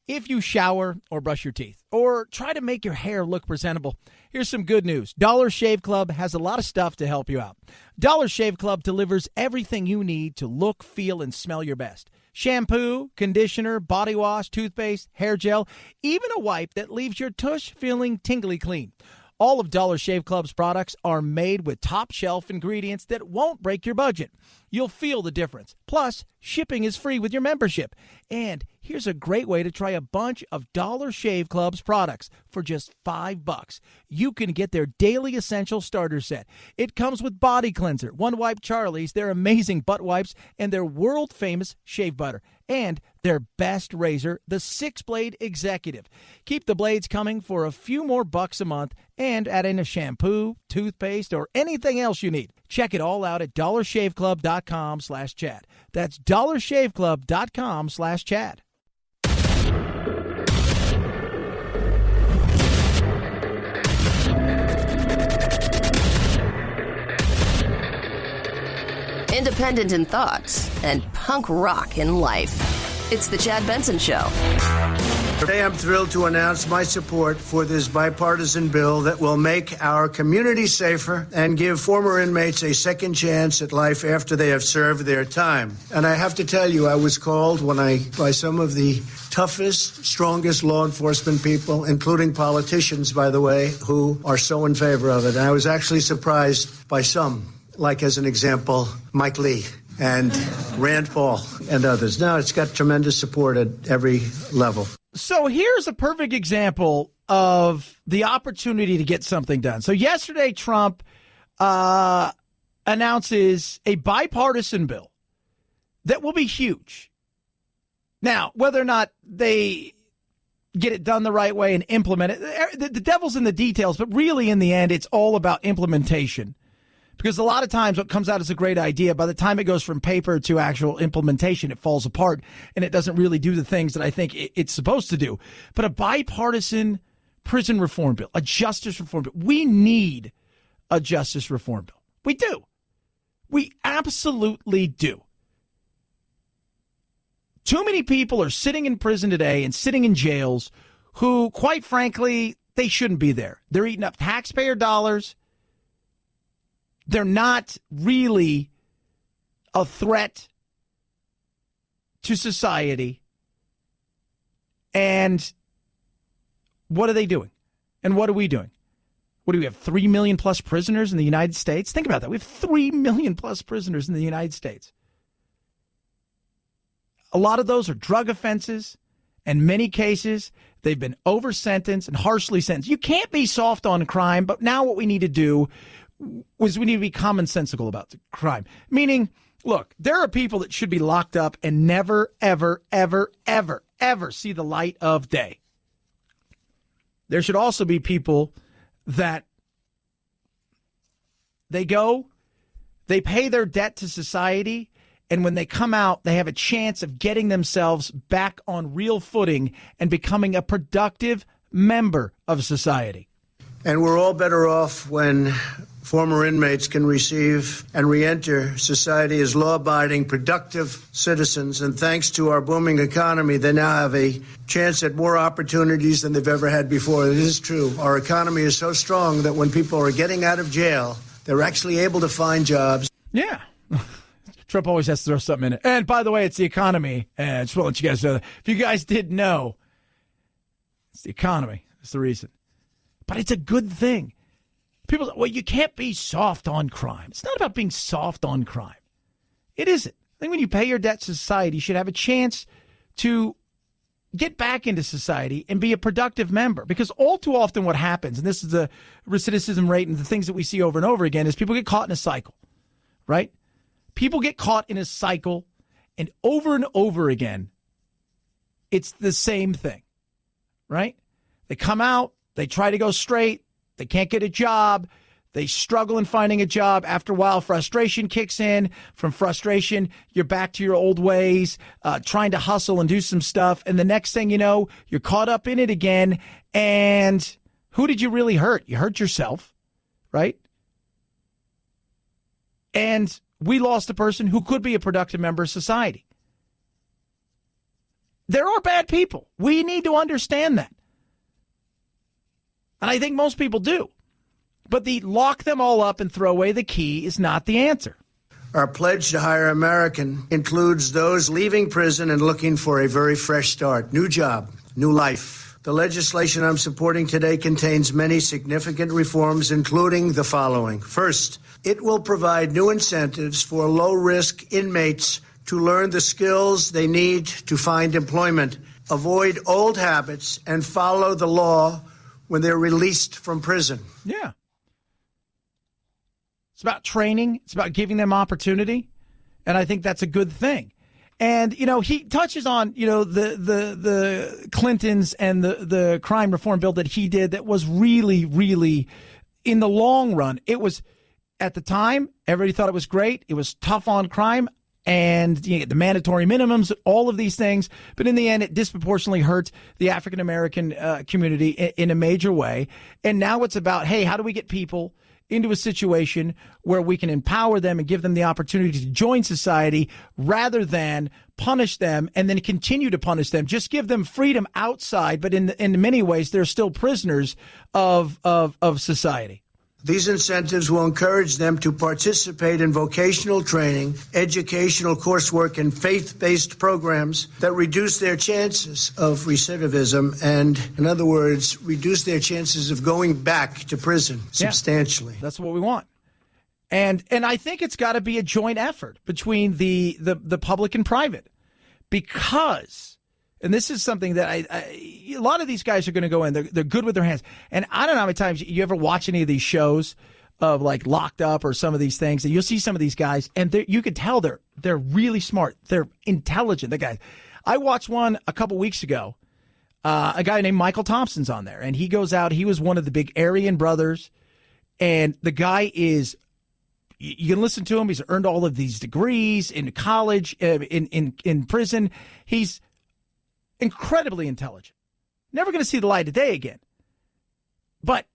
If you shower or brush your teeth or try to make your hair look presentable, here's some good news. Dollar Shave Club has a lot of stuff to help you out. Dollar Shave Club delivers everything you need to look, feel, and smell your best. Shampoo, conditioner, body wash, toothpaste, hair gel, even a wipe that leaves your tush feeling tingly clean. All of Dollar Shave Club's products are made with top-shelf ingredients that won't break your budget. You'll feel the difference. Plus, shipping is free with your membership. And here's a great way to try a bunch of Dollar Shave Club's products for just $5. You can get their Daily Essential Starter Set. It comes with Body Cleanser, One Wipe Charlie's, their amazing butt wipes, and their world-famous shave butter. And their best razor, the 6-Blade Executive. Keep the blades coming for a few more bucks a month and add in a shampoo, toothpaste, or anything else you need. Check it all out at dollarshaveclub.com/Chad. That's dollarshaveclub.com/Chad. Independent in thoughts and punk rock in life. It's the Chad Benson Show. Today I'm thrilled to announce my support for this bipartisan bill that will make our community safer and give former inmates a second chance at life after they have served their time. And I have to tell you, I was called by some of the toughest, strongest law enforcement people, including politicians, by the way, who are so in favor of it. And I was actually surprised by some, like as an example, Mike Lee and Rand Paul and others. Now it's got tremendous support at every level. So here's a perfect example of the opportunity to get something done. So yesterday, Trump announces a bipartisan bill that will be huge. Now, whether or not they get it done the right way and implement it, the devil's in the details, but really in the end, it's all about implementation. Because a lot of times what comes out as a great idea, by the time it goes from paper to actual implementation, it falls apart and it doesn't really do the things that I think it's supposed to do. But a bipartisan prison reform bill, a justice reform bill, we need a justice reform bill. We do. We absolutely do. Too many people are sitting in prison today and sitting in jails who, quite frankly, they shouldn't be there. They're eating up taxpayer dollars. They're not really a threat to society. And what are they doing? And what are we doing? What do we have, 3 million plus prisoners in the United States? Think about that. We have 3 million plus prisoners in the United States. A lot of those are drug offenses. In many cases, they've been over-sentenced and harshly sentenced. You can't be soft on crime, but now what we need to do is we need to be commonsensical about the crime. Meaning, look, there are people that should be locked up and never, ever, ever, ever, ever see the light of day. There should also be people that they pay their debt to society, and when they come out, they have a chance of getting themselves back on real footing and becoming a productive member of society. And we're all better off when former inmates can receive and reenter society as law-abiding, productive citizens. And thanks to our booming economy, they now have a chance at more opportunities than they've ever had before. It is true. Our economy is so strong that when people are getting out of jail, they're actually able to find jobs. Yeah. Trump always has to throw something in it. And by the way, it's the economy. And I just want to let you guys know that. If you guys didn't know, it's the economy. That's the reason. But it's a good thing. People say, well, you can't be soft on crime. It's not about being soft on crime. It isn't. I think when you pay your debt to society, you should have a chance to get back into society and be a productive member. Because all too often what happens, and this is the recidivism rate and the things that we see over and over again, is people get caught in a cycle, right? People get caught in a cycle, and over again, it's the same thing, right? They come out, they try to go straight, they can't get a job, they struggle in finding a job. After a while, frustration kicks in. From frustration, you're back to your old ways, trying to hustle and do some stuff, and the next thing you know, you're caught up in it again, and who did you really hurt? You hurt yourself, right? And we lost a person who could be a productive member of society. there are bad people. We need to understand that. And I think most people do. But the lock them all up and throw away the key is not the answer. Our pledge to hire American includes those leaving prison and looking for a very fresh start, new job, new life. The legislation I'm supporting today contains many significant reforms, including the following. First, it will provide new incentives for low-risk inmates to learn the skills they need to find employment, avoid old habits, and follow the law when they're released from prison. Yeah. It's about training. It's about giving them opportunity. And I think that's a good thing. And, you know, he touches on, you know, the Clintons and the crime reform bill that he did that was really, really, in the long run, it was, at the time, everybody thought it was great. It was tough on crime and you know, the mandatory minimums, all of these things. But in the end, it disproportionately hurt the African-American community in a major way. And now it's about, hey, how do we get people into a situation where we can empower them and give them the opportunity to join society rather than punish them and then continue to punish them. Just give them freedom outside, but in many ways, they're still prisoners of society. These incentives will encourage them to participate in vocational training, educational coursework, and faith-based programs that reduce their chances of recidivism and, in other words, reduce their chances of going back to prison substantially. Yeah, that's what we want. And I think it's got to be a joint effort between the public and private because, and this is something that a lot of these guys are going to go in. They're good with their hands. And I don't know how many times you ever watch any of these shows of like Locked Up or some of these things, and you'll see some of these guys, and you can tell they're really smart. They're intelligent. The guys. I watched one a couple weeks ago. A guy named Michael Thompson's on there, and he goes out. He was one of the big Aryan brothers, and the guy is. You can listen to him. He's earned all of these degrees in college, in prison. He's incredibly intelligent. Never going to see the light of day again. But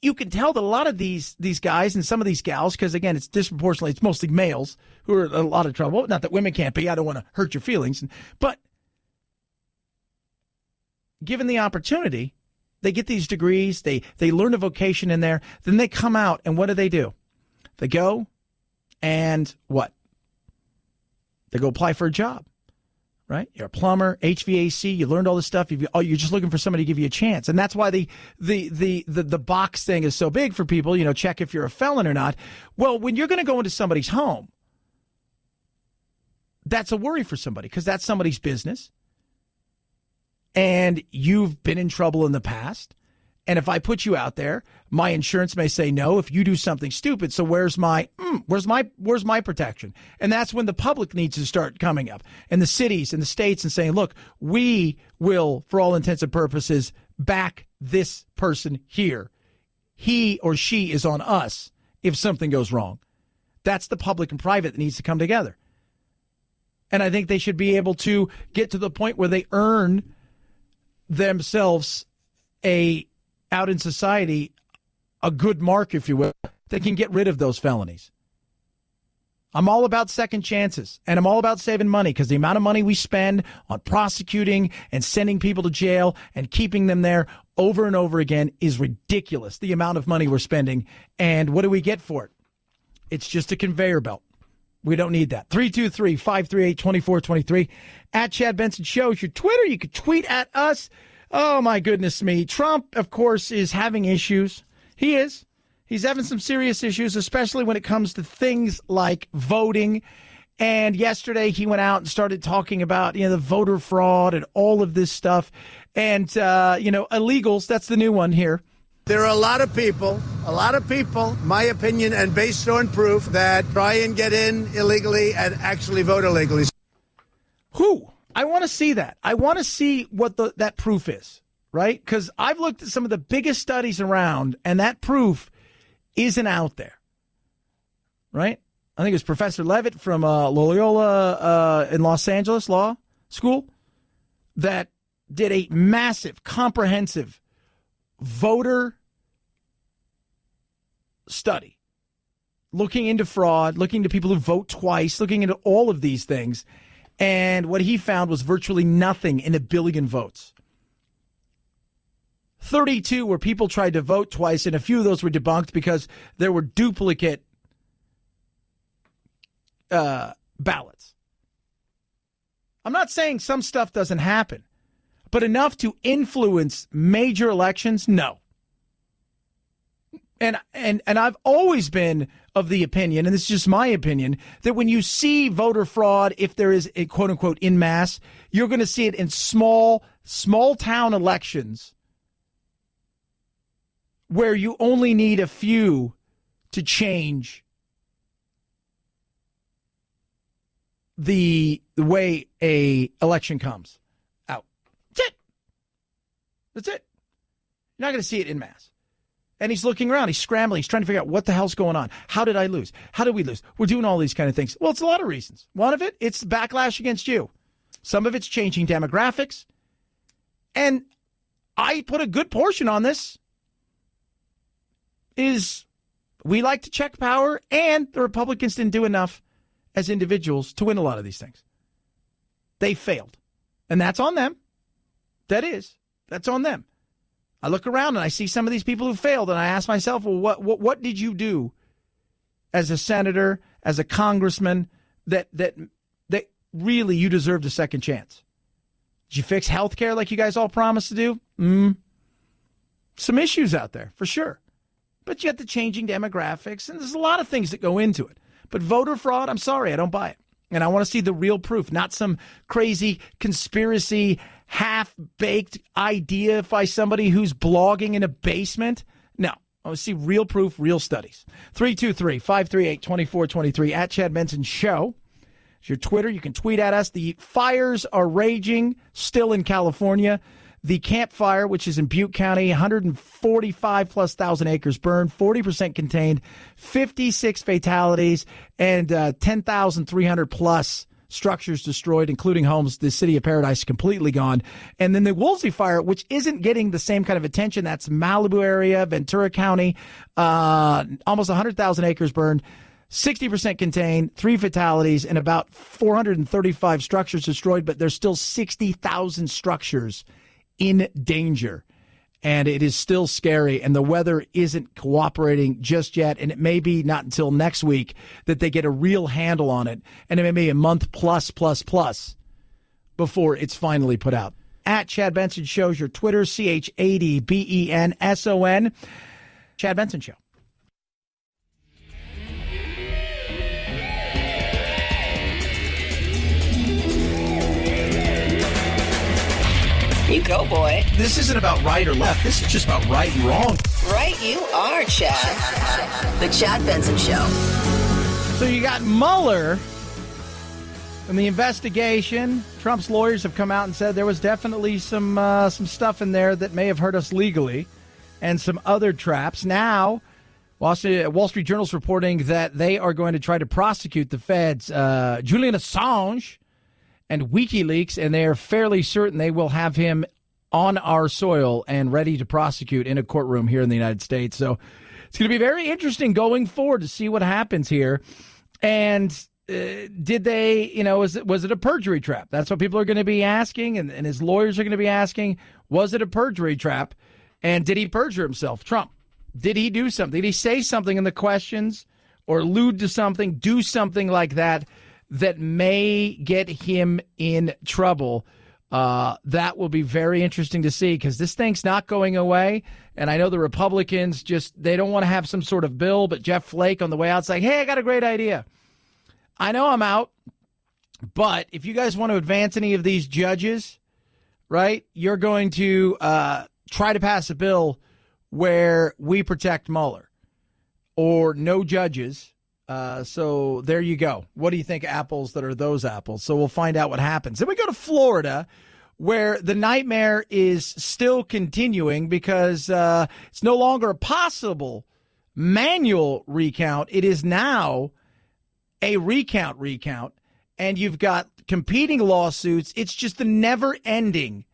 you can tell that a lot of these guys and some of these gals, because, again, it's disproportionately, it's mostly males who are in a lot of trouble. Not that women can't be. I don't want to hurt your feelings. But given the opportunity, they get these degrees. They learn a vocation in there. Then they come out, and what do? They go and what? They go apply for a job. Right? You're a plumber, HVAC, you learned all this stuff. You're just looking for somebody to give you a chance. And that's why the box thing is so big for people, you know, check if you're a felon or not. Well, when you're going to go into somebody's home, that's a worry for somebody because that's somebody's business. And you've been in trouble in the past. And if I put you out there, my insurance may say no if you do something stupid. So where's my protection? And that's when the public needs to start coming up, and the cities and the states, and saying, look, we will, for all intents and purposes, back this person here. He or she is on us if something goes wrong. That's the public and private that needs to come together. And I think they should be able to get to the point where they earn themselves out in society, a good mark, if you will. They can get rid of those felonies. I'm all about second chances, and I'm all about saving money because the amount of money we spend on prosecuting and sending people to jail and keeping them there over and over again is ridiculous, the amount of money we're spending. And what do we get for it? It's just a conveyor belt. We don't need that. 323-538-2423. At Chad Benson Show is your Twitter. You can tweet at us. Oh, my goodness me. Trump, of course, is having issues. He is. He's having some serious issues, especially when it comes to things like voting. And yesterday he went out and started talking about, the voter fraud and all of this stuff. And, illegals, that's the new one here. There are a lot of people, my opinion, and based on proof, that try and get in illegally and actually vote illegally. Who? I want to see that. I want to see what that proof is, right? Because I've looked at some of the biggest studies around, and that proof isn't out there, right? I think it was Professor Levitt from Loyola in Los Angeles Law School that did a massive, comprehensive voter study looking into fraud, looking into people who vote twice, looking into all of these things. And what he found was virtually nothing in a billion votes. 32 where people tried to vote twice, and a few of those were debunked because there were duplicate ballots. I'm not saying some stuff doesn't happen, but enough to influence major elections, no. And I've always been of the opinion, and this is just my opinion, that when you see voter fraud, if there is a quote unquote en masse, you're going to see it in small town elections where you only need a few to change the way a election comes out. That's it. You're not going to see it en masse. And he's looking around. He's scrambling. He's trying to figure out what the hell's going on. How did I lose? How did we lose? We're doing all these kind of things. Well, it's a lot of reasons. One of it, it's backlash against you. Some of it's changing demographics. And I put a good portion on this. Is we like to check power, and the Republicans didn't do enough as individuals to win a lot of these things. They failed. And that's on them. That's on them. I look around and I see some of these people who failed, and I ask myself, well, what did you do as a senator, as a congressman, that really you deserved a second chance? Did you fix health care like you guys all promised to do? Some issues out there, for sure. But you got the changing demographics, and there's a lot of things that go into it. But voter fraud, I'm sorry, I don't buy it. And I want to see the real proof, not some crazy conspiracy, half-baked idea by somebody who's blogging in a basement. No, I want to see real proof, real studies. 323-538-2423 at Chad Benson Show. It's your Twitter. You can tweet at us. The fires are raging still in California. The Camp Fire, which is in Butte County, 145+ thousand acres burned, 40% contained, 56 fatalities, and 10,300 plus structures destroyed, including homes. The city of Paradise completely gone. And then the Woolsey Fire, which isn't getting the same kind of attention. That's Malibu area, Ventura County, almost 100,000 acres burned, 60% contained, 3 fatalities, and about 435 structures destroyed. But there's still 60,000 structures in danger, and it is still scary, and the weather isn't cooperating just yet, and it may be not until next week that they get a real handle on it, and it may be a month plus before it's finally put out. At Chad Benson Show's your Twitter, ChadBenson, Chad Benson Show. You go, boy. This isn't about right or left. This is just about right and wrong. Right you are, Chad. The Chad Benson Show. So you got Mueller in the investigation. Trump's lawyers have come out and said there was definitely some stuff in there that may have hurt us legally, and some other traps. Now, Wall Street Journal's reporting that they are going to try to prosecute the feds, Jullian Asange and WikiLeaks, and they are fairly certain they will have him on our soil and ready to prosecute in a courtroom here in the United States. So it's going to be very interesting going forward to see what happens here. And did they, was it a perjury trap? That's what people are going to be asking, and his lawyers are going to be asking, was it a perjury trap? And did he perjure himself, Trump? Did he do something? Did he say something in the questions or allude to something, do something like that may get him in trouble? That will be very interesting to see, because this thing's not going away. And I know the Republicans they don't want to have some sort of bill, but Jeff Flake on the way out's like, hey, I got a great idea. I know I'm out, but if you guys want to advance any of these judges, right, you're going to try to pass a bill where we protect Mueller or no judges. So there you go. What do you think apples that are those apples? So we'll find out what happens. Then we go to Florida, where the nightmare is still continuing because it's no longer a possible manual recount. It is now a recount, and you've got competing lawsuits. It's just the never ending.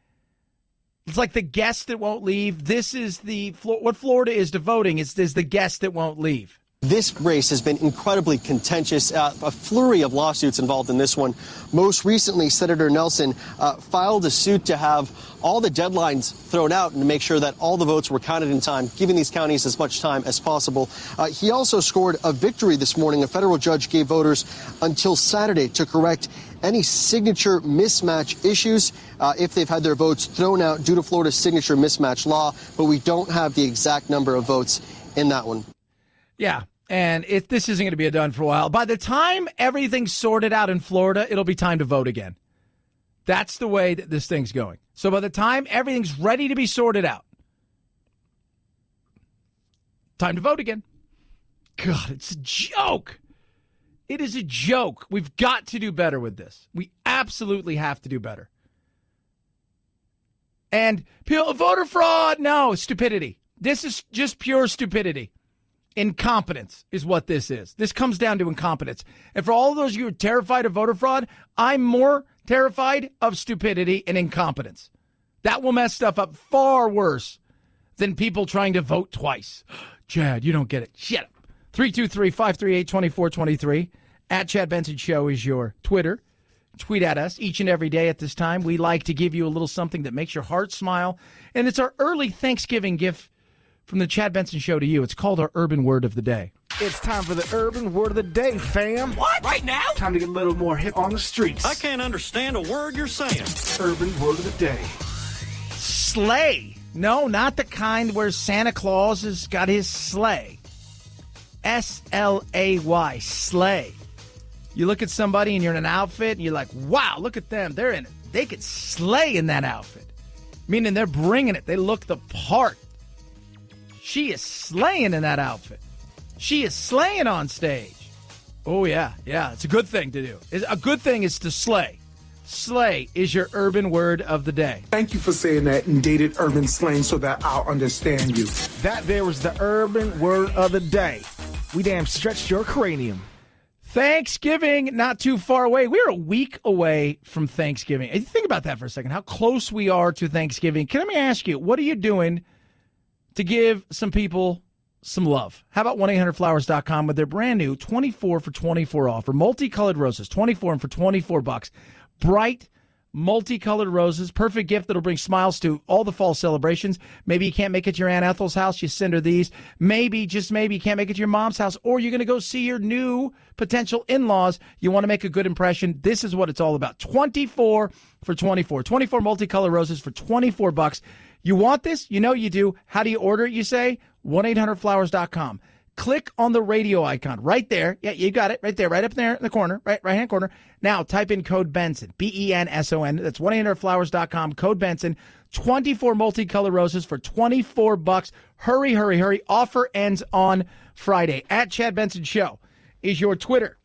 It's like the guest that won't leave. This is what Florida is to voting. It's the guest that won't leave. This race has been incredibly contentious, a flurry of lawsuits involved in this one. Most recently, Senator Nelson filed a suit to have all the deadlines thrown out and to make sure that all the votes were counted in time, giving these counties as much time as possible. He also scored a victory this morning. A federal judge gave voters until Saturday to correct any signature mismatch issues if they've had their votes thrown out due to Florida's signature mismatch law, but we don't have the exact number of votes in that one. Yeah, and this isn't going to be done for a while. By the time everything's sorted out in Florida, it'll be time to vote again. That's the way that this thing's going. So by the time everything's ready to be sorted out, time to vote again. God, it's a joke. It is a joke. We've got to do better with this. We absolutely have to do better. And voter fraud, no, stupidity. This is just pure stupidity. Incompetence is what this is. This comes down to incompetence. And for all of those of you who are terrified of voter fraud, I'm more terrified of stupidity and incompetence. That will mess stuff up far worse than people trying to vote twice. Chad, you don't get it. Shut up. 323-538-2423. At Chad Benson Show is your Twitter. Tweet at us each and every day at this time. We like to give you a little something that makes your heart smile. And it's our early Thanksgiving gift from the Chad Benson Show to you. It's called our Urban Word of the Day. It's time for the Urban Word of the Day, fam. What? Right now? Time to get a little more hip on the streets. I can't understand a word you're saying. Urban Word of the Day. Sleigh. No, not the kind where Santa Claus has got his sleigh. S-L-A-Y. Sleigh. You look at somebody and you're in an outfit and you're like, wow, look at them. They could slay in that outfit. Meaning they're bringing it. They look the part. She is slaying in that outfit. She is slaying on stage. Oh, yeah. Yeah, it's a good thing to do. A good thing is to slay. Slay is your urban word of the day. Thank you for saying that in dated urban slang so that I'll understand you. That there was the Urban Word of the Day. We damn stretched your cranium. Thanksgiving, not too far away. We're a week away from Thanksgiving. Think about that for a second, how close we are to Thanksgiving. Let me ask you, what are you doing to give some people some love? How about 1-800-Flowers.com with their brand new 24 for 24 offer. Multicolored roses, 24 and for $24. Bright, multicolored roses, perfect gift that'll bring smiles to all the fall celebrations. Maybe you can't make it to your Aunt Ethel's house, you send her these. Maybe, just maybe, you can't make it to your mom's house, or you're going to go see your new potential in-laws. You want to make a good impression. This is what it's all about. 24 for 24. 24 multicolored roses for $24. You want this? You know you do. How do you order it, you say? 1-800-Flowers.com. Click on the radio icon right there. Yeah, you got it right there, right up there in the corner, right-hand corner. Now type in code Benson, B-E-N-S-O-N. That's 1-800-Flowers.com, code Benson. 24 multicolored roses for $24. Hurry, hurry, hurry. Offer ends on Friday. At Chad Benson Show is your Twitter.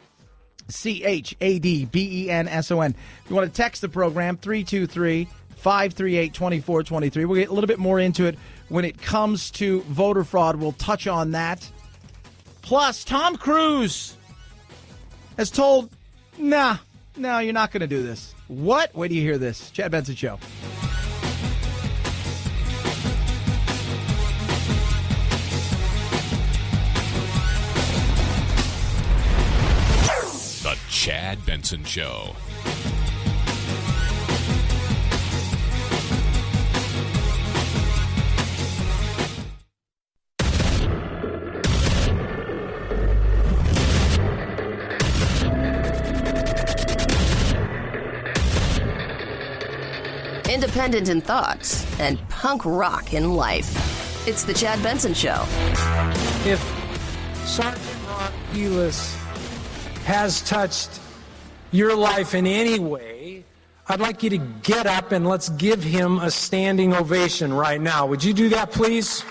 C-H-A-D-B-E-N-S-O-N. If you want to text the program, 323-538-2423. We'll get a little bit more into it when it comes to voter fraud. We'll touch on that. Plus, Tom Cruise has told, no, you're not going to do this. What? Wait till you hear this. Chad Benson Show. The Chad Benson Show. Independent in thoughts and punk rock in life. It's the Chad Benson Show. If Sergeant Ron Helis has touched your life in any way, I'd like you to get up and let's give him a standing ovation right now. Would you do that, please?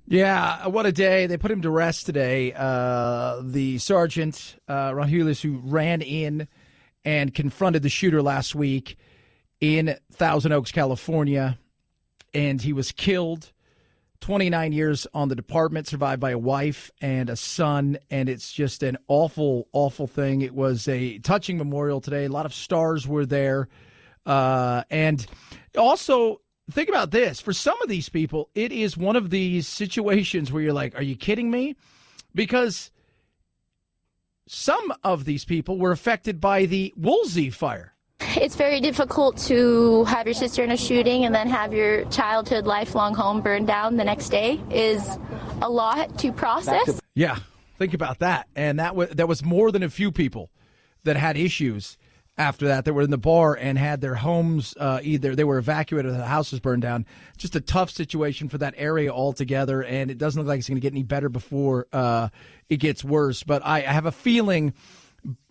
Yeah, what a day. They put him to rest today. The sergeant, Ron Helis, who ran in and confronted the shooter last week in Thousand Oaks, California, and he was killed. 29 years on the department, survived by a wife and a son, and it's just an awful, awful thing. It was a touching memorial today. A lot of stars were there. And also, think about this. For some of these people, it is one of these situations where you're like, are you kidding me? Because some of these people were affected by the Woolsey fire. It's very difficult to have your sister in a shooting and then have your childhood, lifelong home burned down the next day is a lot to process. Yeah, think about that. And that was more than a few people that had issues after that. They were in the bar and had their homes either they were evacuated or the house was burned down. Just a tough situation for that area altogether, and it doesn't look like it's going to get any better before it gets worse. But I have a feeling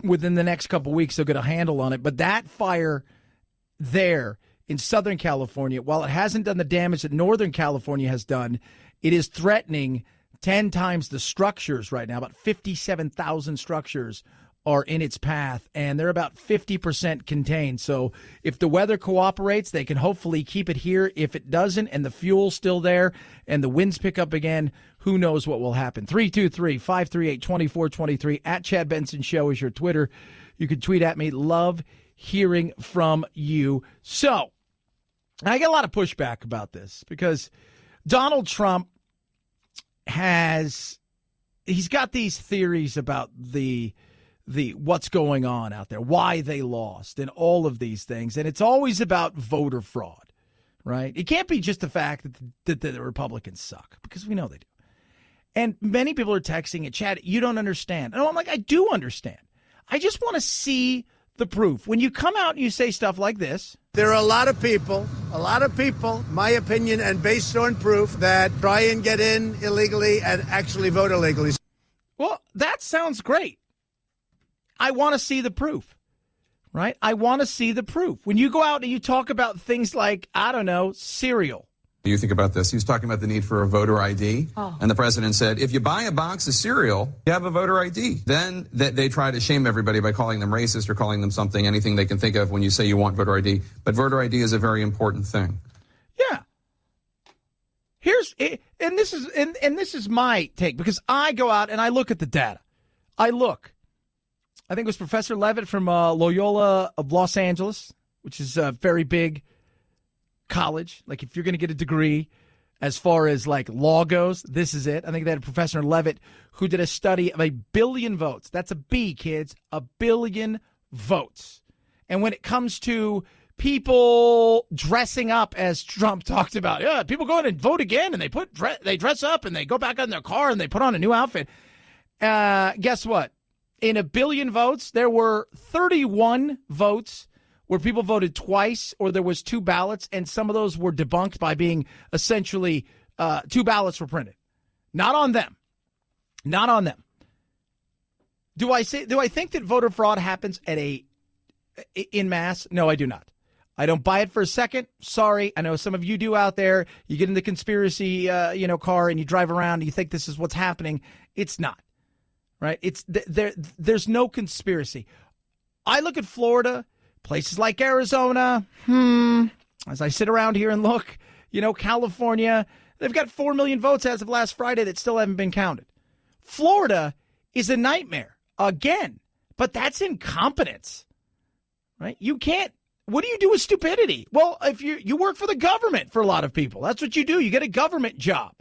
within the next couple of weeks they'll get a handle on it. But that fire there in Southern California, while it hasn't done the damage that Northern California has done, it is threatening 10 times the structures right now. About 57,000 structures are in its path, and they're about 50% contained. So if the weather cooperates, they can hopefully keep it here. If it doesn't and the fuel's still there and the winds pick up again, who knows what will happen. 323-538-2423. At Chad Benson Show is your Twitter. You can tweet at me. Love hearing from you. So I get a lot of pushback about this because Donald Trump he's got these theories about the what's going on out there, why they lost, and all of these things. And it's always about voter fraud, right? It can't be just the fact that the Republicans suck, because we know they do. And many people are texting it, Chad, you don't understand. And I'm like, I do understand. I just want to see the proof. When you come out and you say stuff like this. There are a lot of people, my opinion, and based on proof, that try and get in illegally and actually vote illegally. Well, that sounds great. I want to see the proof, right? I want to see the proof. When you go out and you talk about things like, I don't know, cereal. You think about this. He was talking about the need for a voter ID. Oh. And the president said, if you buy a box of cereal, you have a voter ID. Then they try to shame everybody by calling them racist or calling them something, anything they can think of when you say you want voter ID. But voter ID is a very important thing. Yeah. This is my take, because I go out and I look at the data. I think it was Professor Levitt from Loyola of Los Angeles, which is a very big college. Like, if you're going to get a degree as far as like law goes, this is it. I think they had a Professor Levitt who did a study of 1 billion votes. That's a B, kids, 1 billion votes. And when it comes to people dressing up, as Trump talked about, people go in and vote again, and they dress up and they go back in their car and they put on a new outfit. Guess what? In 1 billion votes, there were 31 votes where people voted twice, or there was 2 ballots, and some of those were debunked by being essentially 2 ballots were printed. Not on them. Not on them. Do I think that voter fraud happens in mass? No, I do not. I don't buy it for a second. Sorry. I know some of you do out there. You get in the conspiracy car and you drive around and you think this is what's happening. It's not. Right? It's there's no conspiracy. I look at Florida, places like Arizona, as I sit around here and look, California, they've got 4 million votes as of last Friday that still haven't been counted. Florida is a nightmare again, but that's incompetence, right? You can't. What do you do with stupidity? Well, if you work for the government, for a lot of people, that's what you do. You get a government job.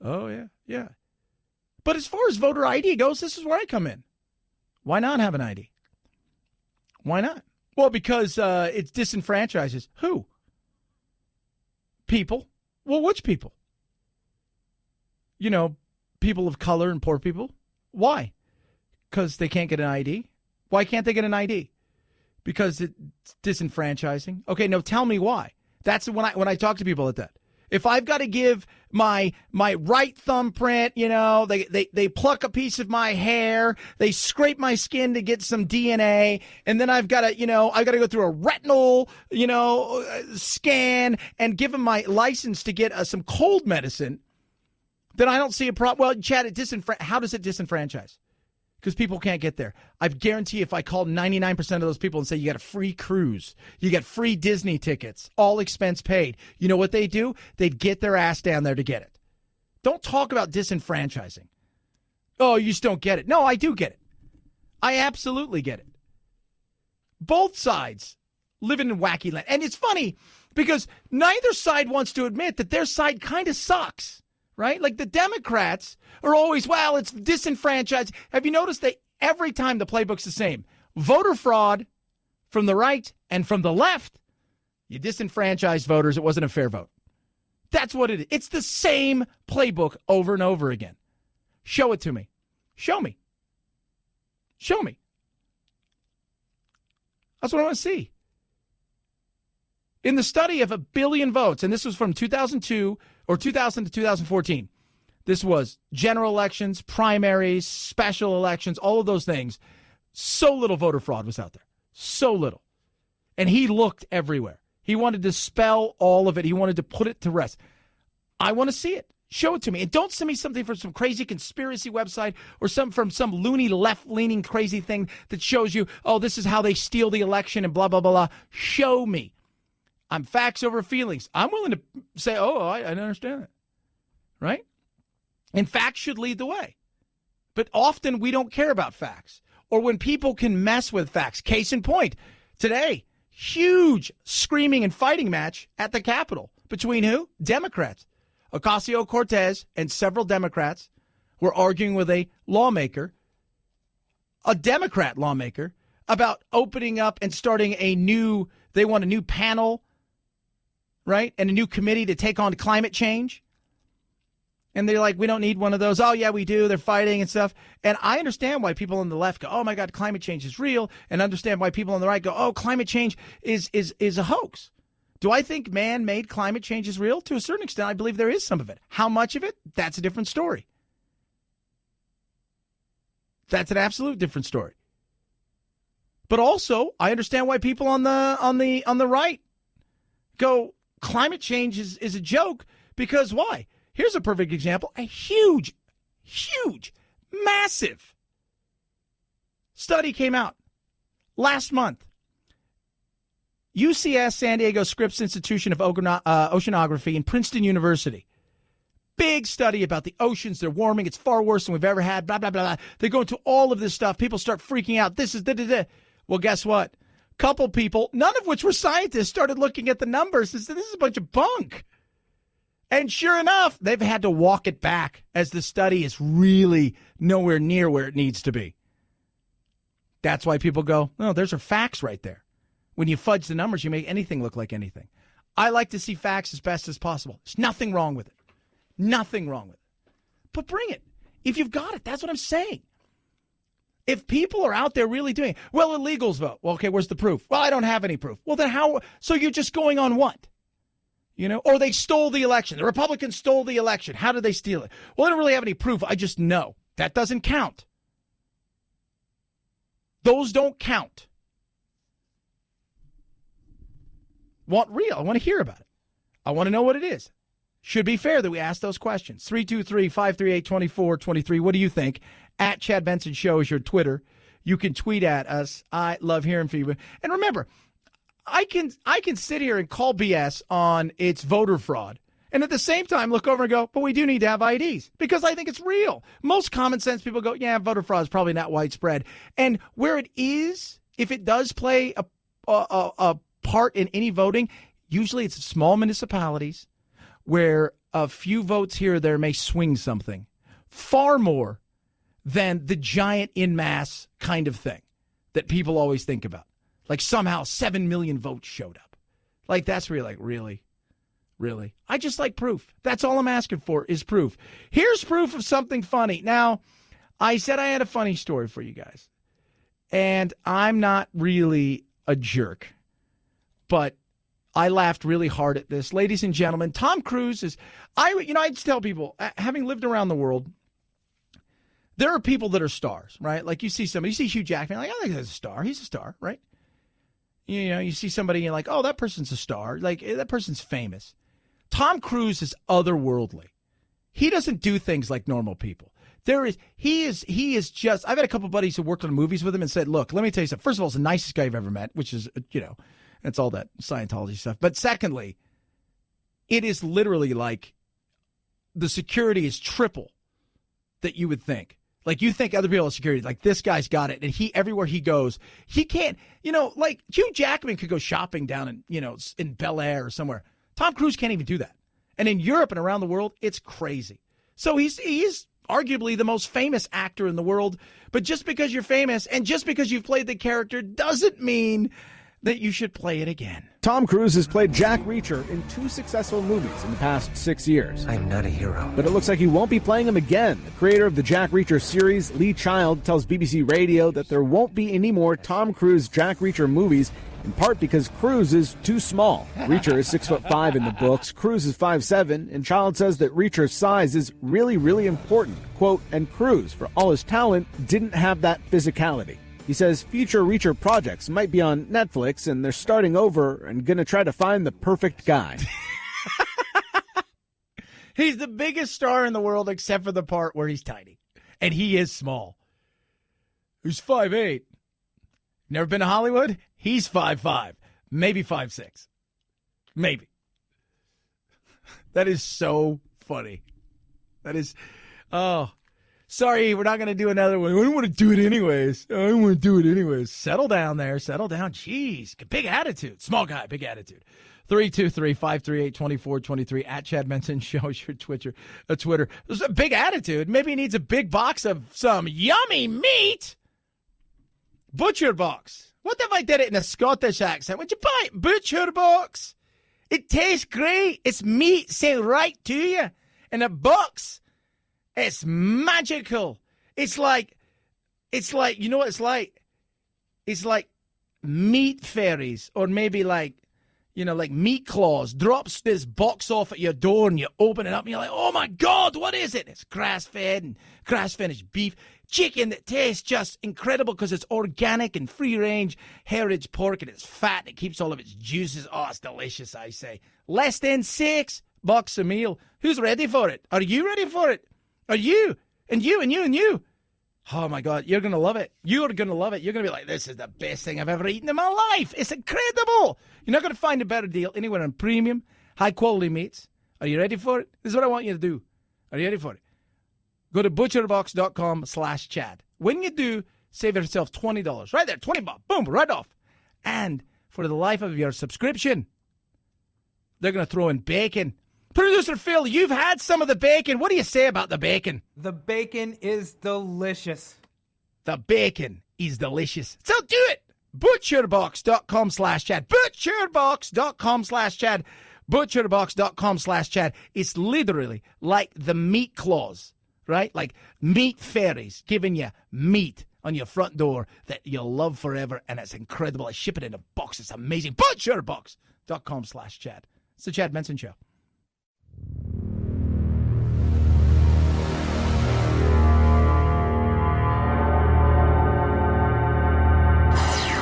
Oh, yeah. But as far as voter ID goes, this is where I come in. Why not have an ID? Why not? Well, because it disenfranchises who? People. Well, which people? People of color and poor people. Why? Because they can't get an ID. Why can't they get an ID? Because it's disenfranchising. Okay, no, tell me why. That's when I talk to people like that. If I've got to give my right thumbprint, they pluck a piece of my hair, they scrape my skin to get some DNA, and then I've got to go through a retinal, scan and give them my license to get some cold medicine, then I don't see a problem. Well, Chad, how does it disenfranchise? Because people can't get there. I guarantee if I called 99% of those people and say you got a free cruise, you got free Disney tickets, all expense paid, you know what they do? They'd get their ass down there to get it. Don't talk about disenfranchising. Oh, you just don't get it. No, I do get it. I absolutely get it. Both sides living in wacky land. And it's funny because neither side wants to admit that their side kind of sucks, right? Like the Democrats are always, well, it's disenfranchised. Have you noticed that every time the playbook's the same? Voter fraud from the right and from the left. You disenfranchised voters. It wasn't a fair vote. That's what it is. It's the same playbook over and over again. Show it to me. Show me. Show me. That's what I want to see. In the study of 1 billion votes, and this was from 2002 or 2000 to 2014, this was general elections, primaries, special elections, all of those things. So little voter fraud was out there. So little. And he looked everywhere. He wanted to spell all of it. He wanted to put it to rest. I want to see it. Show it to me. And don't send me something from some crazy conspiracy website or from some loony left-leaning crazy thing that shows you, oh, this is how they steal the election and blah, blah, blah, blah. Show me. I'm facts over feelings. I'm willing to say, oh, I understand it. Right? And facts should lead the way. But often we don't care about facts. Or when people can mess with facts. Case in point, today, huge screaming and fighting match at the Capitol. Between who? Democrats. Ocasio-Cortez and several Democrats were arguing with a lawmaker, a Democrat lawmaker, about opening up and starting they want a new panel, right? And a new committee to take on climate change. And they're like, we don't need one of those. Oh, yeah, we do. They're fighting and stuff. And I understand why people on the left go, oh, my God, climate change is real. And understand why people on the right go, oh, climate change is a hoax. Do I think man-made climate change is real? To a certain extent, I believe there is some of it. How much of it? That's a different story. That's an absolute different story. But also, I understand why people on the right go, climate change is a joke. Because why? Here's a perfect example. A huge, massive study came out last month. UCS San Diego Scripps Institution of Oceanography and Princeton University. Big study about the oceans. They're warming. It's far worse than we've ever had. Blah, blah, blah, blah. They go into all of this stuff. People start freaking out. This is da-da-da. Well, guess what? Couple people, none of which were scientists, started looking at the numbers and said, this is a bunch of bunk. And sure enough, they've had to walk it back as the study is really nowhere near where it needs to be. That's why people go, oh, there's our facts right there. When you fudge the numbers, you make anything look like anything. I like to see facts as best as possible. There's nothing wrong with it. Nothing wrong with it. But bring it. If you've got it, that's what I'm saying. If people are out there really doing it, well, illegals vote. Well, okay, where's the proof? Well, I don't have any proof. Well, then how? So you're just going on what? You know, or they stole the election. The Republicans stole the election. How did they steal it? Well, I don't really have any proof. I just know. That doesn't count. Those don't count. Want real. I want to hear about it. I want to know what it is. Should be fair that we ask those questions. 323-538-2423. What do you think? At Chad Benson Show is your Twitter. You can tweet at us. I love hearing from you. And remember, I can sit here and call BS on its voter fraud. And at the same time, look over and go, but we do need to have IDs because I think it's real. Most common sense people go, yeah, voter fraud is probably not widespread. And where it is, if it does play a part in any voting, usually it's small municipalities where a few votes here or there may swing something far more than the giant en masse kind of thing that people always think about. Like somehow 7 million votes showed up. Like that's really like, really? I just like proof. That's all I'm asking for is proof. Here's proof of something funny. Now, I said I had a funny story for you guys. And I'm not really a jerk. But I laughed really hard at this. Ladies and gentlemen, Tom Cruise is, I tell people, having lived around the world, there are people that are stars, right? Like you see Hugh Jackman, like, I think he's a star. He's a star, right? You know, you see somebody and you're like, oh, that person's a star. Like, that person's famous. Tom Cruise is otherworldly. He doesn't do things like normal people. He is just, I've had a couple buddies who worked on movies with him and said, look, let me tell you something. First of all, he's the nicest guy I've ever met, which is, it's all that Scientology stuff. But secondly, it is literally like the security is triple that you would think. Like, you think other people have security. Like, this guy's got it. And everywhere he goes, he can't, like Hugh Jackman could go shopping down in Bel Air or somewhere. Tom Cruise can't even do that. And in Europe and around the world, it's crazy. So he's arguably the most famous actor in the world. But just because you're famous and just because you've played the character doesn't mean that you should play it again. Tom Cruise has played Jack Reacher in 2 successful movies in the past 6 years. I'm not a hero. But it looks like he won't be playing him again. The creator of the Jack Reacher series, Lee Child, tells BBC Radio that there won't be any more Tom Cruise Jack Reacher movies, in part because Cruise is too small. Reacher is 6'5" in the books, Cruise is 5'7", and Child says that Reacher's size is really, really important. Quote, and Cruise, for all his talent, didn't have that physicality. He says future Reacher projects might be on Netflix, and they're starting over and going to try to find the perfect guy. He's the biggest star in the world except for the part where he's tiny. And he is small. He's 5'8". Never been to Hollywood? He's 5'5", maybe 5'6". Maybe. That is so funny. That is, sorry, we're not going to do another one. I don't want to do it anyways. Settle down there. Settle down. Jeez. Big attitude. Small guy, big attitude. 323-538-2423 at Chad Benson Show is your Twitter. There's a big attitude. Maybe he needs a big box of some yummy meat. Butcher box. What if I did it in a Scottish accent? Would you buy it? Butcher box. It tastes great. It's meat sent right to you in a box. It's magical. It's like, you know what it's like? It's like meat fairies, or maybe like Meat Claws drops this box off at your door and you open it up and you're like, oh my God, what is it? It's grass-fed and grass-finished beef, chicken that tastes just incredible because it's organic and free-range heritage pork, and it's fat. It keeps all of its juices. Oh, it's delicious, I say. Less than $6 a meal. Who's ready for it? Are you ready for it? Are you? And you, and you, and you. Oh, my God. You're going to love it. You're going to love it. You're going to be like, this is the best thing I've ever eaten in my life. It's incredible. You're not going to find a better deal anywhere on premium, high-quality meats. Are you ready for it? This is what I want you to do. Are you ready for it? Go to butcherbox.com/Chad. When you do, save yourself $20. Right there, $20. Boom, right off. And for the life of your subscription, they're going to throw in bacon. Producer Phil, you've had some of the bacon. What do you say about the bacon? The bacon is delicious. The bacon is delicious. So do it. Butcherbox.com/Chad. Butcherbox.com/Chad. Butcherbox.com/Chad. It's literally like the Meat Claws, right? Like meat fairies giving you meat on your front door that you'll love forever, and it's incredible. I ship it in a box. It's amazing. Butcherbox.com/Chad. It's the Chad Benson Show.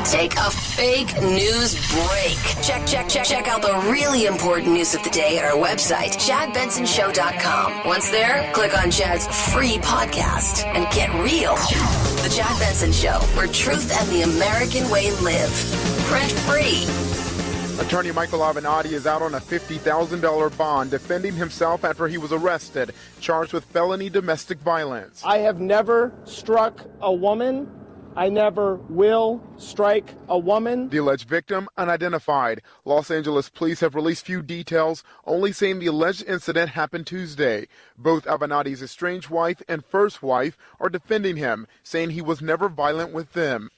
Take a fake news break. Check out the really important news of the day at our website, ChadBensonShow.com. Once there, click on Chad's free podcast and get real. The Chad Benson Show, where truth and the American way live. Print free. Attorney Michael Avenatti is out on a $50,000 bond defending himself after he was arrested, charged with felony domestic violence. I have never struck a woman. I never will strike a woman. The alleged victim, unidentified. Los Angeles police have released few details, only saying the alleged incident happened Tuesday. Both Avenatti's estranged wife and first wife are defending him, saying he was never violent with them.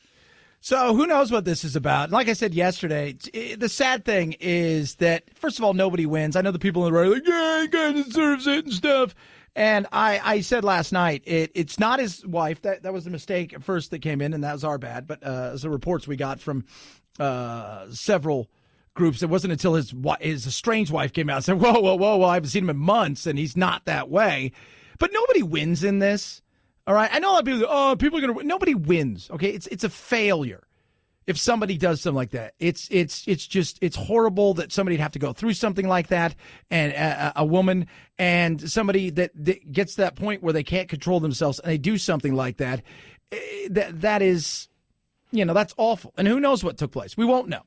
So who knows what this is about? Like I said yesterday, the sad thing is that, first of all, nobody wins. I know the people in the right are like, yeah, he kind of deserves it and stuff. And I said last night, it's not his wife. That was the mistake at first that came in, and that was our bad. But as the reports we got from several groups, it wasn't until his estranged wife came out and said, whoa, I haven't seen him in months, and he's not that way. But nobody wins in this, all right? I know a lot of people, people are going to win. Nobody wins, okay? It's a failure if somebody does something like that. It's horrible that somebody'd have to go through something like that, and a woman and somebody that gets to that point where they can't control themselves and they do something like that. That is, that's awful. And who knows what took place? We won't know.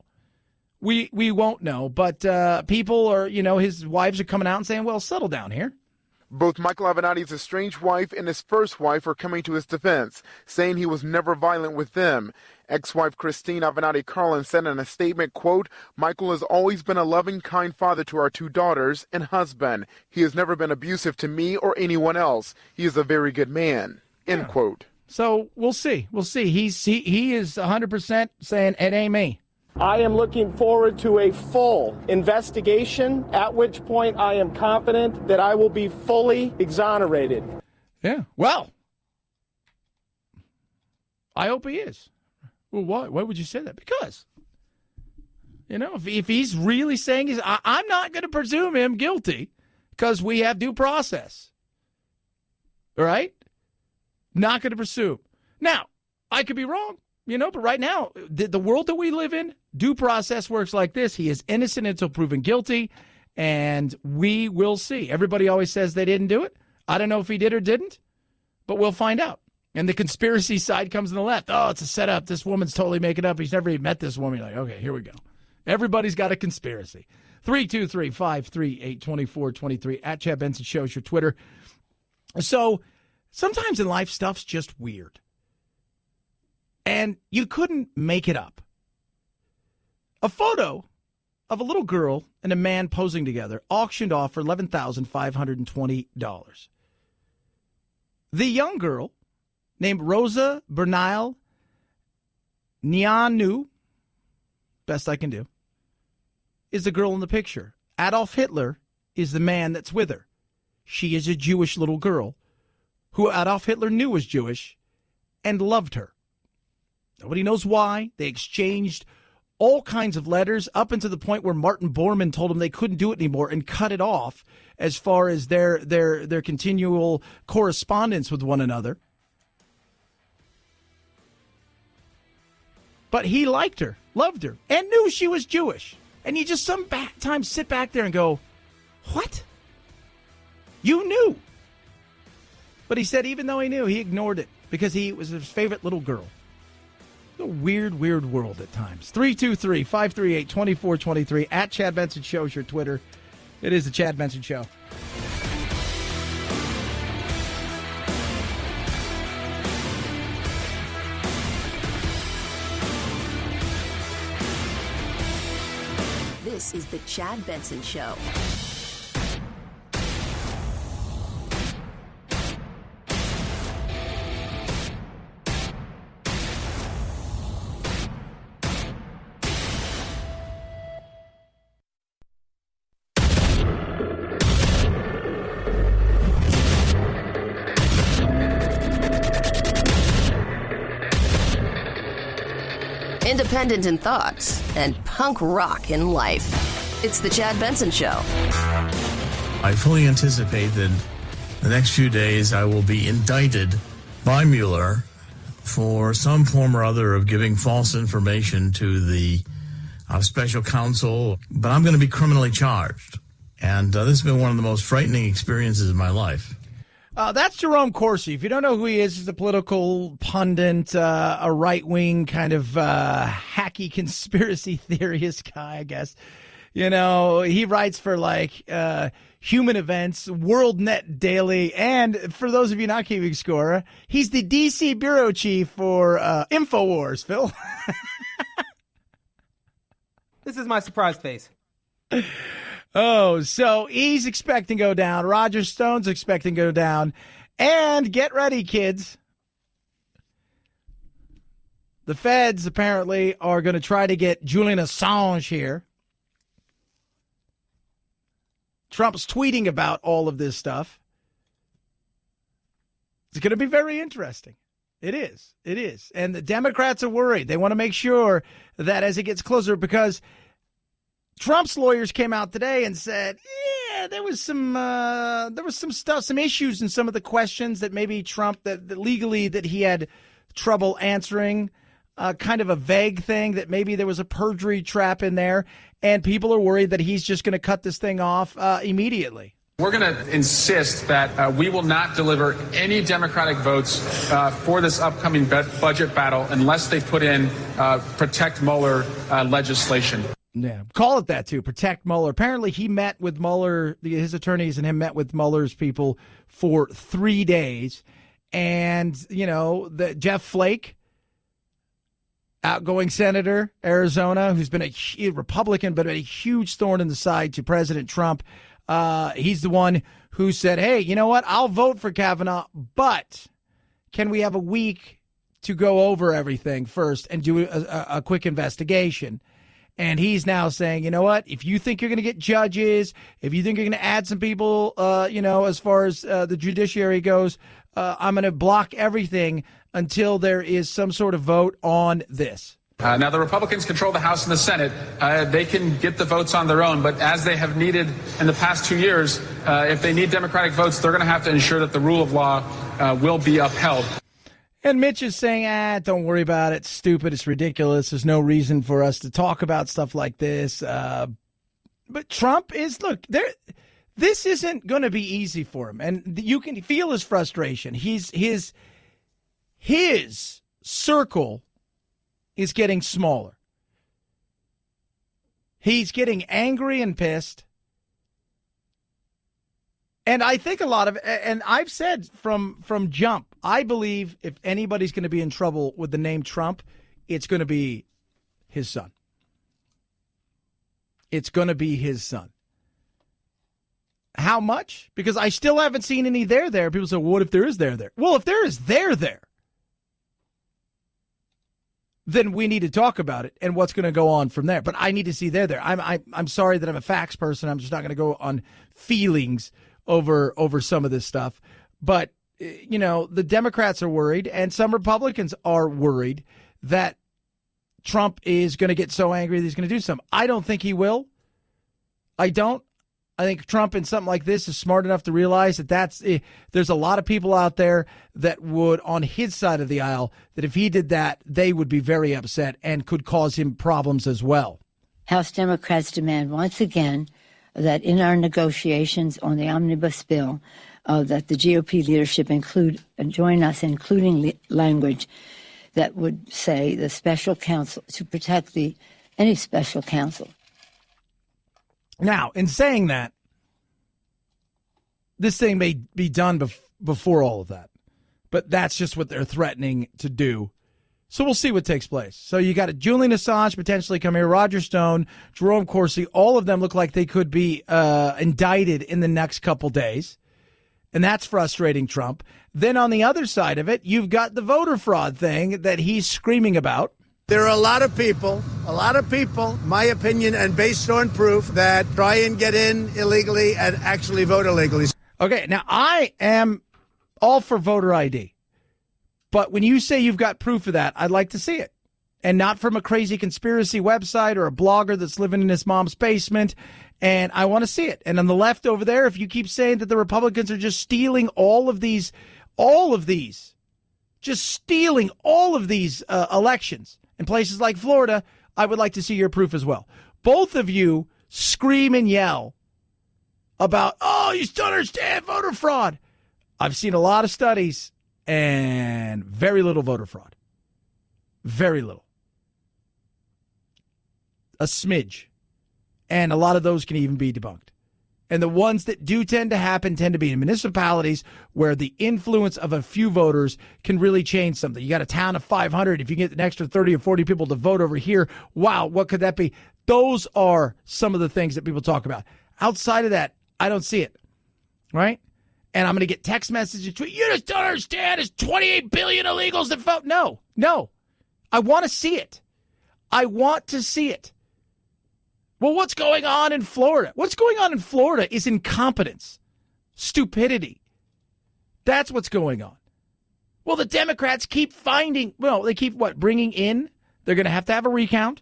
We won't know. But people are, his wives are coming out and saying, well, settle down here. Both Michael Avenatti's estranged wife and his first wife are coming to his defense, saying he was never violent with them. Ex-wife Christine Avenatti Carlin said in a statement, quote, Michael has always been a loving, kind father to our two daughters and husband. He has never been abusive to me or anyone else. He is a very good man, end quote. So we'll see. We'll see. He is 100% saying it ain't me. I am looking forward to a full investigation, at which point I am confident that I will be fully exonerated. Yeah, well, I hope he is. Well, why would you say that? Because, if he's really saying I'm not going to presume him guilty because we have due process. All right? Not going to presume. Now, I could be wrong, but right now, the world that we live in, due process works like this. He is innocent until proven guilty, and we will see. Everybody always says they didn't do it. I don't know if he did or didn't, but we'll find out. And the conspiracy side comes on the left. Oh, it's a setup. This woman's totally making up. He's never even met this woman. You're like, okay, here we go. Everybody's got a conspiracy. 323-538-2423 at Chad Benson Show is your Twitter. So sometimes in life, stuff's just weird. And you couldn't make it up. A photo of a little girl and a man posing together auctioned off for $11,520. The young girl, named Rosa Bernal Nianu, best I can do, is the girl in the picture. Adolf Hitler is the man that's with her. She is a Jewish little girl who Adolf Hitler knew was Jewish and loved her. Nobody knows why. They exchanged all kinds of letters up until the point where Martin Bormann told them they couldn't do it anymore and cut it off as far as their continual correspondence with one another. But he liked her, loved her, and knew she was Jewish. And you just sometimes sit back there and go, what? You knew. But he said even though he knew, he ignored it because he was his favorite little girl. It's a weird, weird world at times. 323-538-2423 at Chad Benson Show is your Twitter. It is the Chad Benson Show. This is the Chad Benson Show. Independent in thoughts and punk rock in life. It's the Chad Benson Show. I fully anticipate that the next few days I will be indicted by Mueller for some form or other of giving false information to the special counsel, but I'm going to be criminally charged. And this has been one of the most frightening experiences of my life. That's Jerome Corsi. If you don't know who he is, he's a political pundit, a right-wing kind of hacky conspiracy theorist guy, I guess. You know, he writes for, Human Events, World Net Daily, and for those of you not keeping score, he's the D.C. bureau chief for InfoWars, Phil. This is my surprise face. Oh, so he's expecting to go down. Roger Stone's expecting to go down. And get ready, kids. The feds apparently are going to try to get Jullian Asange here. Trump's tweeting about all of this stuff. It's going to be very interesting. It is. It is. And the Democrats are worried. They want to make sure that as it gets closer, because Trump's lawyers came out today and said, yeah, there was some stuff, some issues in some of the questions that maybe Trump, that legally that he had trouble answering, kind of a vague thing, that maybe there was a perjury trap in there. And people are worried that he's just going to cut this thing off immediately. We're going to insist that we will not deliver any Democratic votes for this upcoming budget battle unless they put in Protect Mueller legislation. Yeah, call it that, too. Protect Mueller. Apparently, he met with Mueller, his attorneys and him met with Mueller's people for 3 days. And, the Jeff Flake, outgoing senator, Arizona, who's been a Republican, but a huge thorn in the side to President Trump. He's the one who said, hey, you know what? I'll vote for Kavanaugh, but can we have a week to go over everything first and do a quick investigation? And he's now saying, you know what? If you think you're going to get judges, if you think you're going to add some people, as far as the judiciary goes, I'm going to block everything until there is some sort of vote on this. Now, the Republicans control the House and the Senate. They can get the votes on their own, but as they have needed in the past 2 years, if they need Democratic votes, they're going to have to ensure that the rule of law will be upheld. And Mitch is saying, don't worry about it. It's stupid. It's ridiculous. There's no reason for us to talk about stuff like this. But Trump is, this isn't going to be easy for him. And you can feel his frustration. His circle is getting smaller. He's getting angry and pissed. And I think a lot of, and I've said from jump, I believe if anybody's going to be in trouble with the name Trump, it's going to be his son. It's going to be his son. How much? Because I still haven't seen any there. People say, what if there is there? Well, if there is there, then we need to talk about it and what's going to go on from there. But I need to see there. I'm sorry that I'm a facts person. I'm just not going to go on feelings over some of this stuff. But, the Democrats are worried and some Republicans are worried that Trump is going to get so angry that he's going to do something. I don't think he will. I don't. I think Trump in something like this is smart enough to realize that there's a lot of people out there that would, on his side of the aisle, that if he did that, they would be very upset and could cause him problems as well. House Democrats demand once again that in our negotiations on the omnibus bill, that the GOP leadership join us, including language that would say the special counsel to protect any special counsel. Now, in saying that, this thing may be done before all of that, but that's just what they're threatening to do. So we'll see what takes place. So you got Jullian Asange potentially come here, Roger Stone, Jerome Corsi, all of them look like they could be indicted in the next couple days, and that's frustrating Trump. Then on the other side of it, you've got the voter fraud thing that he's screaming about. There are a lot of people, my opinion, and based on proof, that try and get in illegally and actually vote illegally. Okay, now I am all for voter ID. But when you say you've got proof of that, I'd like to see it. And not from a crazy conspiracy website or a blogger that's living in his mom's basement. And I want to see it. And on the left over there, if you keep saying that the Republicans are just stealing all of these, just stealing all of these elections, in places like Florida, I would like to see your proof as well. Both of you scream and yell about, you still understand voter fraud. I've seen a lot of studies and very little voter fraud. Very little. A smidge. And a lot of those can even be debunked. And the ones that do tend to happen tend to be in municipalities where the influence of a few voters can really change something. You got a town of 500. If you get an extra 30 or 40 people to vote over here, wow, what could that be? Those are some of the things that people talk about. Outside of that, I don't see it. Right? And I'm going to get text messages. You just don't understand. There's 28 billion illegals that vote. No. I want to see it. I want to see it. Well, what's going on in Florida? What's going on in Florida is incompetence, stupidity. That's what's going on. Well, the Democrats keep bringing in? They're going to have a recount.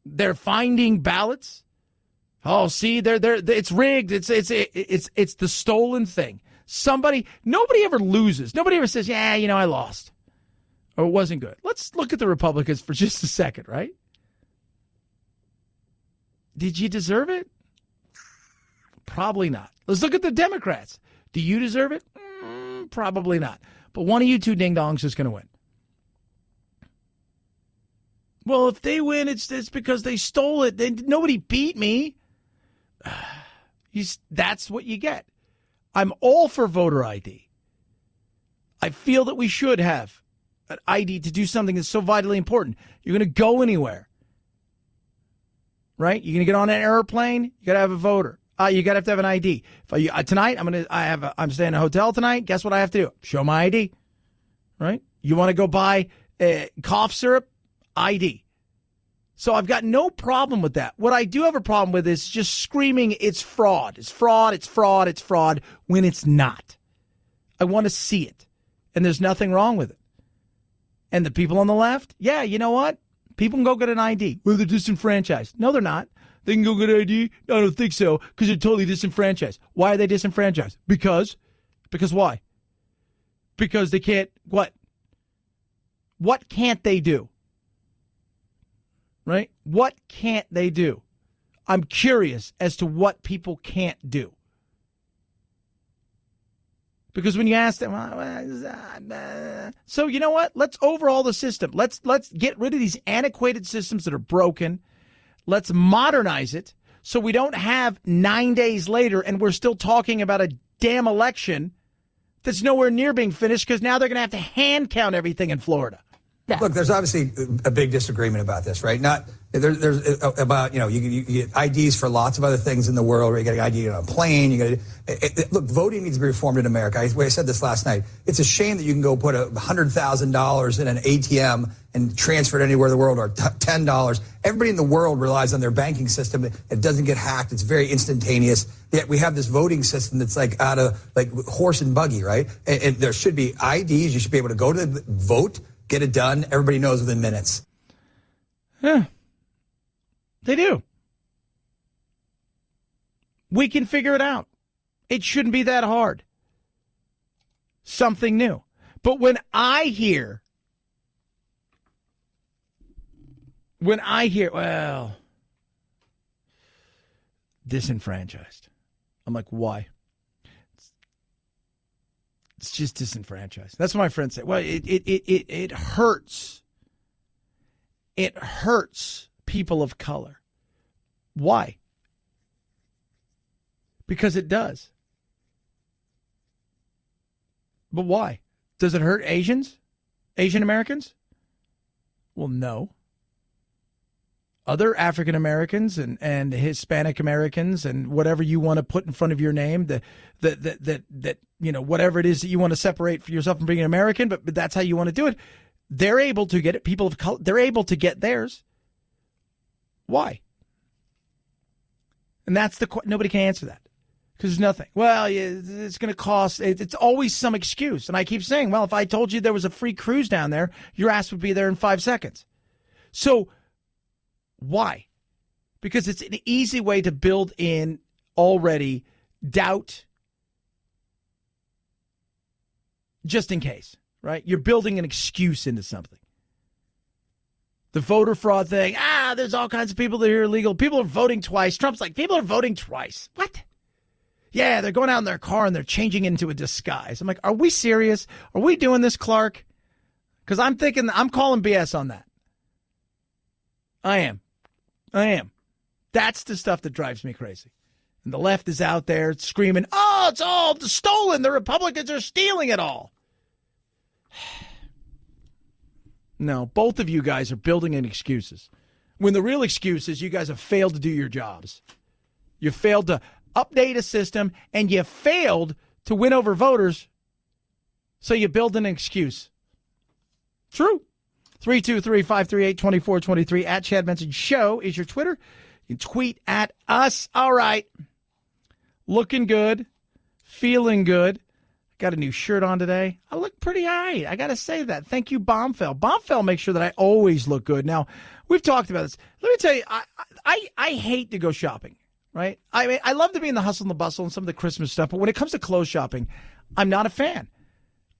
They're finding ballots. Oh, see, it's rigged. It's the stolen thing. Nobody ever loses. Nobody ever says, I lost. Or it wasn't good. Let's look at the Republicans for just a second, right? Did you deserve it? Probably not. Let's look at the Democrats. Do you deserve it? Probably not. But one of you two ding-dongs is going to win. Well, if they win, it's because they stole it. Nobody beat me. That's what you get. I'm all for voter ID. I feel that we should have an ID to do something that's so vitally important. You're going to go anywhere, right? You're going to get on an airplane. You got to have a voter. You got to have an ID. Tonight, I'm staying in a hotel tonight. Guess what I have to do? Show my ID, right? You want to go buy cough syrup? ID. So I've got no problem with that. What I do have a problem with is just screaming it's fraud. It's fraud. It's fraud. It's fraud when it's not. I want to see it. And there's nothing wrong with it. And the people on the left, yeah, you know what? People can go get an ID. Well, they're disenfranchised. No, they're not. They can go get an ID? No, I don't think so, because they're totally disenfranchised. Why are they disenfranchised? Because why? Because they can't, what? What can't they do? Right? What can't they do? I'm curious as to what people can't do. Because when you ask them, so you know what? Let's overhaul the system. Let's get rid of these antiquated systems that are broken. Let's modernize it so we don't have 9 days later and we're still talking about a damn election that's nowhere near being finished because now they're going to have to hand count everything in Florida. Look, there's obviously a big disagreement about this, right? There's about, you get IDs for lots of other things in the world, where you get an ID on a plane. Look, voting needs to be reformed in America. I said this last night. It's a shame that you can go put $100,000 in an ATM and transfer it anywhere in the world, or $10. Everybody in the world relies on their banking system. It doesn't get hacked. It's very instantaneous. Yet we have this voting system that's like out of like horse and buggy, right? And there should be IDs. You should be able to go to the vote, get it done. Everybody knows within minutes. Yeah, they do. We can figure it out. It shouldn't be that hard. Something new. But when I hear, well, disenfranchised, I'm like, why? It's just disenfranchised. That's what my friends say. Well, it hurts. It hurts people of color. Why? Because it does. But why? Does it hurt Asians? Asian Americans? Well, no. Other African Americans and Hispanic Americans and whatever you want to put in front of your name, that whatever it is that you want to separate for yourself from being an American, but that's how you want to do it. They're able to get it. People of color, they're able to get theirs. Why? And that's nobody can answer that because there's nothing. Well, it's going to cost. It's always some excuse. And I keep saying, well, if I told you there was a free cruise down there, your ass would be there in 5 seconds. So why? Because it's an easy way to build in already doubt just in case, right? You're building an excuse into something. The voter fraud thing, there's all kinds of people that are illegal. People are voting twice. Trump's like, people are voting twice. What? Yeah, they're going out in their car and they're changing into a disguise. I'm like, are we serious? Are we doing this, Clark? Because I'm calling BS on that. I am. That's the stuff that drives me crazy. And the left is out there screaming, oh, it's all stolen. The Republicans are stealing it all. No, both of you guys are building in excuses. When the real excuse is you guys have failed to do your jobs. You failed to update a system, and you failed to win over voters, so you build an excuse. True. 323-538-2423 at Chad Benson Show is your Twitter. You can tweet at us. All right. Looking good. Feeling good. Got a new shirt on today. I look pretty all right. I got to say that. Thank you, Bombfell. Bombfell makes sure that I always look good. Now, we've talked about this. Let me tell you, I hate to go shopping, right? I mean, I love to be in the hustle and the bustle and some of the Christmas stuff, but when it comes to clothes shopping, I'm not a fan.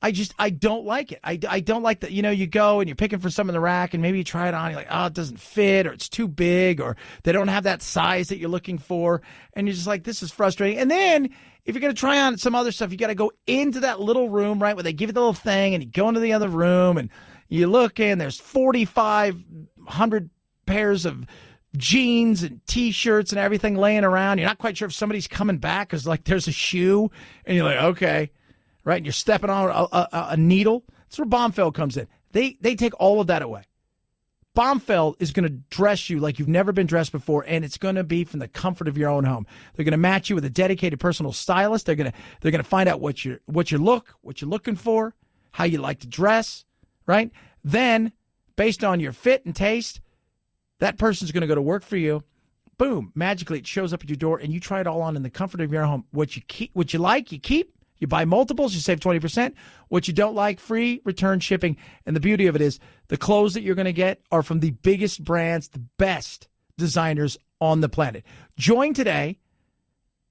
I don't like it. I don't like that, you go and you're picking for some in the rack and maybe you try it on. You're like, oh, it doesn't fit, or it's too big, or they don't have that size that you're looking for. And you're just like, this is frustrating. And then if you're going to try on some other stuff, you got to go into that little room, right, where they give you the little thing, and you go into the other room and you look in, there's 45 100 pairs of jeans and T-shirts and everything laying around. You're not quite sure if somebody's coming back because, like, there's a shoe, and you're like, okay, right? And you're stepping on a needle. That's where Bombfell comes in. They take all of that away. Bombfell is going to dress you like you've never been dressed before, and it's going to be from the comfort of your own home. They're going to match you with a dedicated personal stylist. They're going to find out what you're looking for, how you like to dress, right? Then, based on your fit and taste, that person's going to go to work for you. Boom, magically it shows up at your door, and you try it all on in the comfort of your home. What you like, you keep. You buy multiples, you save 20%. What you don't like, free return shipping. And the beauty of it is the clothes that you're going to get are from the biggest brands, the best designers on the planet. Join today.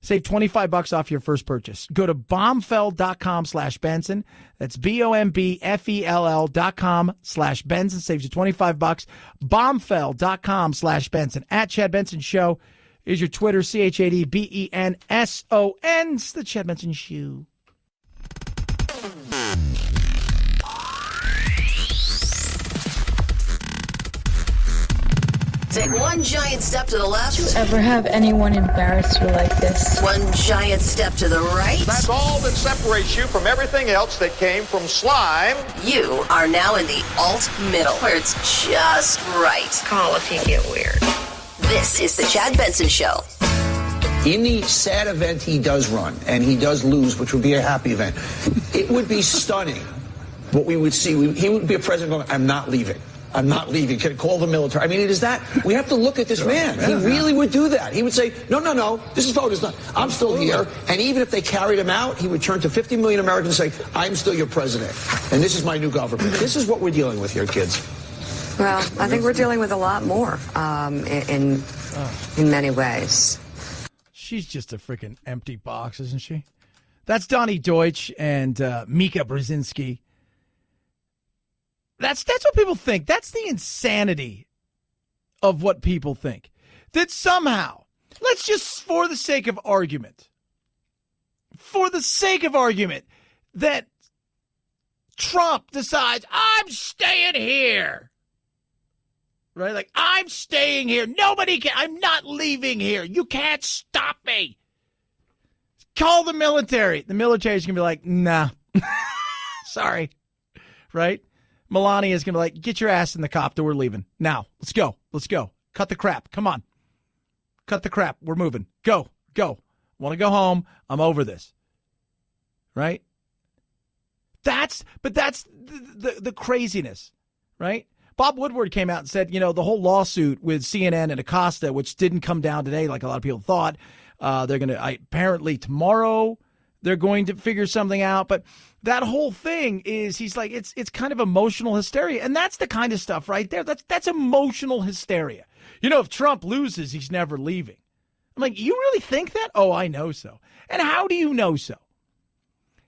Save $25 off your first purchase. Go to bombfell.com/Benson. That's BOMBFELL.com/Benson. Saves you $25. Bombfell.com/Benson. At Chad Benson Show is your Twitter, ChadBenson. It's the Chad Benson Show. Take one giant step to the left. Did you ever have anyone embarrass you like this? One giant step to the right. That's all that separates you from everything else that came from slime. You are now in the alt middle, where it's just right. Call if you get weird. This is the Chad Benson Show. In the sad event he does run, and he does lose, which would be a happy event, it would be stunning what we would see. He would be a president going, I'm not leaving. I'm not leaving. Can I call the military? I mean, it is that. We have to look at this man. He really would do that. He would say, no, this is vote is done. I'm still here. And even if they carried him out, he would turn to 50 million Americans and say, I'm still your president. And this is my new government. This is what we're dealing with here, kids. Well, I think we're dealing with a lot more in many ways. She's just a freaking empty box, isn't she? That's Donnie Deutsch and Mika Brzezinski. That's what people think. That's the insanity of what people think. That somehow, let's just, for the sake of argument, that Trump decides, I'm staying here. Right? Like, I'm staying here. Nobody can. I'm not leaving here. You can't stop me. Call the military. The military is going to be like, nah. Sorry. Right? Melania is going to be like, get your ass in the copter. We're leaving. Now. Let's go. Cut the crap. Come on. Cut the crap. We're moving. Go. Want to go home. I'm over this. Right? That's the craziness. Right? Bob Woodward came out and said, the whole lawsuit with CNN and Acosta, which didn't come down today like a lot of people thought, they're going to, apparently tomorrow, they're going to figure something out. But that whole thing is, he's like, it's kind of emotional hysteria. And that's the kind of stuff right there. That's emotional hysteria. If Trump loses, he's never leaving. I'm like, you really think that? Oh, I know so. And how do you know so?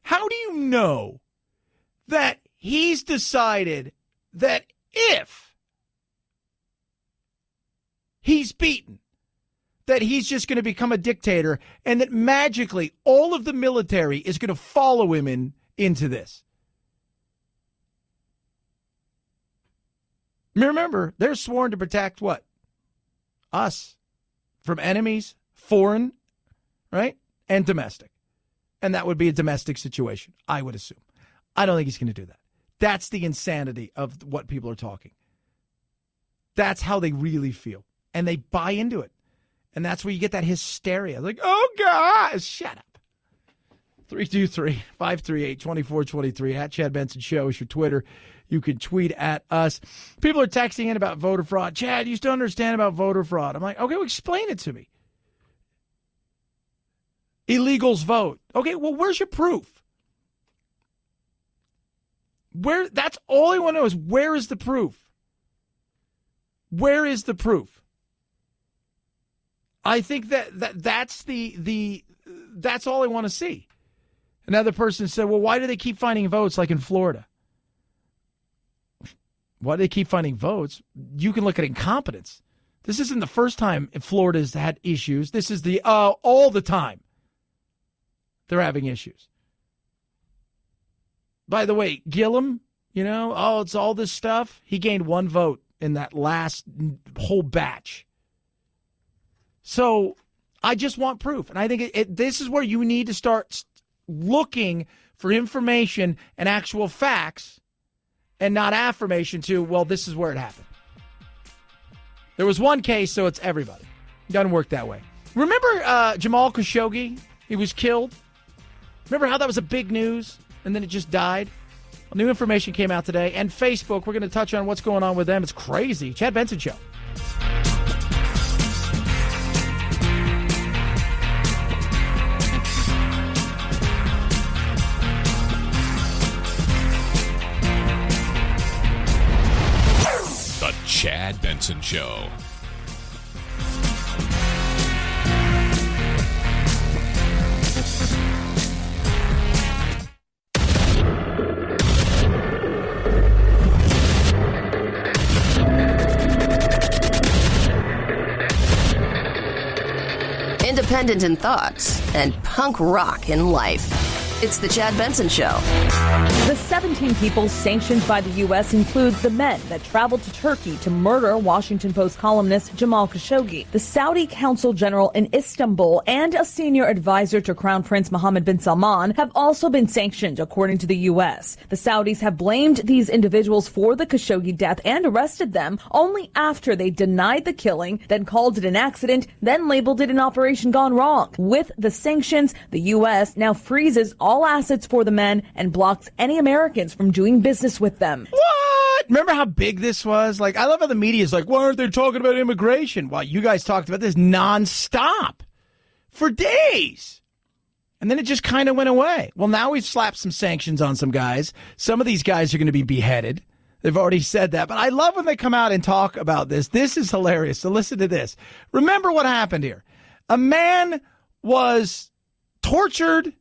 How do you know that he's decided that if he's beaten, that he's just going to become a dictator, and that magically all of the military is going to follow him into this? Remember, they're sworn to protect what? Us. From enemies, foreign, right? And domestic. And that would be a domestic situation, I would assume. I don't think he's going to do that. That's the insanity of what people are talking. That's how they really feel. And they buy into it. And that's where you get that hysteria. Like, oh, God, shut up. 323-538-2423. At Chad Benson Show is your Twitter. You can tweet at us. People are texting in about voter fraud. Chad, you still understand about voter fraud? I'm like, okay, well, explain it to me. Illegals vote. Okay, well, where's your proof? That's all I want to know is, where is the proof? Where is the proof? I think that's that's all I want to see. Another person said, well, why do they keep finding votes like in Florida? Why do they keep finding votes? You can look at incompetence. This isn't the first time Florida's had issues. This is the all the time they're having issues. By the way, Gillum, it's all this stuff. He gained one vote in that last whole batch. So I just want proof. And I think this is where you need to start looking for information and actual facts and not affirmation to, well, this is where it happened. There was one case, so it's everybody. It doesn't work that way. Remember Jamal Khashoggi? He was killed. Remember how that was a big news and then it just died? Well, new information came out today. And Facebook, we're going to touch on what's going on with them. It's crazy. Chad Benson Show. The Chad Benson Show. Independent in thoughts and punk rock in life. It's the Chad Benson Show. The 17 people sanctioned by the U.S. include the men that traveled to Turkey to murder Washington Post columnist Jamal Khashoggi, the Saudi consul general in Istanbul, and a senior advisor to Crown Prince Mohammed bin Salman have also been sanctioned, according to the U.S. The Saudis have blamed these individuals for the Khashoggi death and arrested them only after they denied the killing, then called it an accident, then labeled it an operation gone wrong. With the sanctions, the U.S. now freezes all assets for the men and blocks any Americans from doing business with them. What? Remember how big this was? Like, I love how the media is like, why aren't they talking about immigration? Well, you guys talked about this nonstop for days. And then it just kind of went away. Well, now we've slapped some sanctions on some guys. Some of these guys are going to be beheaded. They've already said that. But I love when they come out and talk about this. This is hilarious. So listen to this. Remember what happened here. A man was tortured,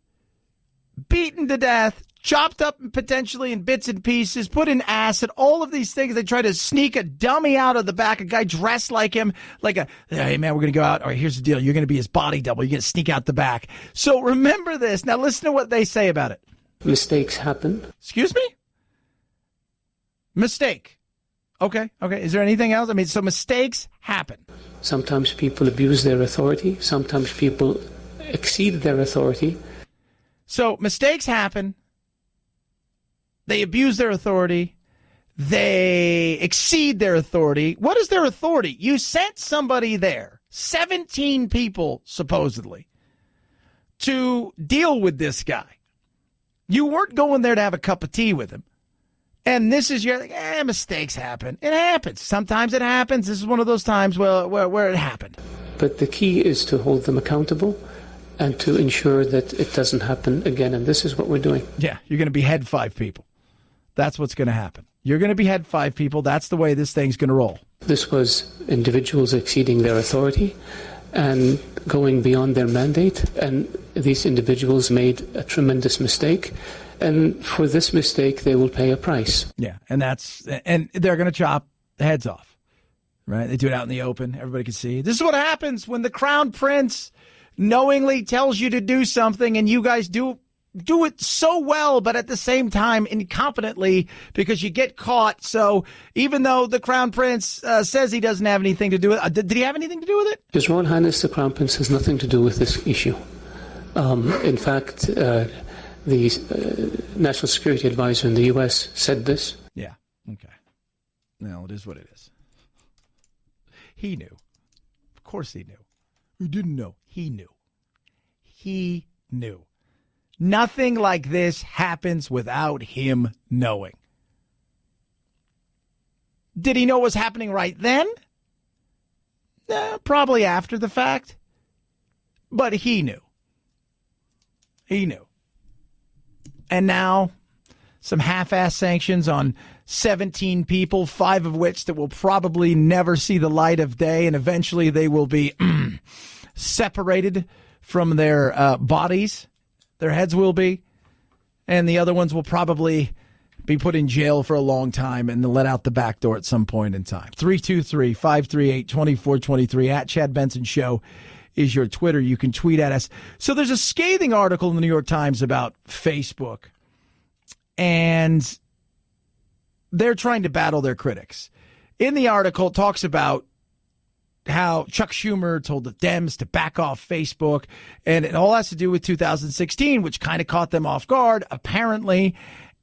beaten to death, chopped up potentially in bits and pieces, put in acid, all of these things. They try to sneak a dummy out of the back, a guy dressed like him, like hey, man, we're going to go out. All right, here's the deal. You're going to be his body double. You're going to sneak out the back. So remember this. Now listen to what they say about it. Mistakes happen. Excuse me? Mistake. Okay. Is there anything else? I mean, so mistakes happen. Sometimes people abuse their authority. Sometimes people exceed their authority. So mistakes happen. They abuse their authority. They exceed their authority. What is their authority? You sent somebody there, 17 people supposedly, to deal with this guy. You weren't going there to have a cup of tea with him. And this is your, mistakes happen. It happens. Sometimes it happens. This is one of those times where it happened. But the key is to hold them accountable and to ensure that it doesn't happen again. And this is what we're doing. Yeah, you're going to behead 5 people. That's what's going to happen. You're going to behead 5 people. That's the way this thing's going to roll. This was individuals exceeding their authority and going beyond their mandate. And these individuals made a tremendous mistake. And for this mistake, they will pay a price. Yeah, and they're going to chop the heads off. Right? They do it out in the open. Everybody can see. This is what happens when the Crown Prince knowingly tells you to do something and you guys do it so well, but at the same time incompetently because you get caught. So even though the Crown Prince says he doesn't have anything to do with it, did he have anything to do with it? His Royal Highness the Crown Prince has nothing to do with this issue. In fact, the National Security Advisor in the U.S. said this. Yeah, okay. No, it is what it is. He knew. Of course he knew. He didn't know. He knew. He knew. Nothing like this happens without him knowing. Did he know what was happening right then? Probably after the fact. But he knew. He knew. And now, some half-ass sanctions on 17 people, 5 of which that will probably never see the light of day, and eventually they will be separated from their bodies. Their heads will be. And the other ones will probably be put in jail for a long time and then let out the back door at some point in time. 323-538-2423 at Chad Benson Show is your Twitter. You can tweet at us. So there's a scathing article in the New York Times about Facebook. And they're trying to battle their critics. in the article, it talks about how Chuck Schumer told the Dems to back off Facebook, and it all has to do with 2016, which kind of caught them off guard, apparently.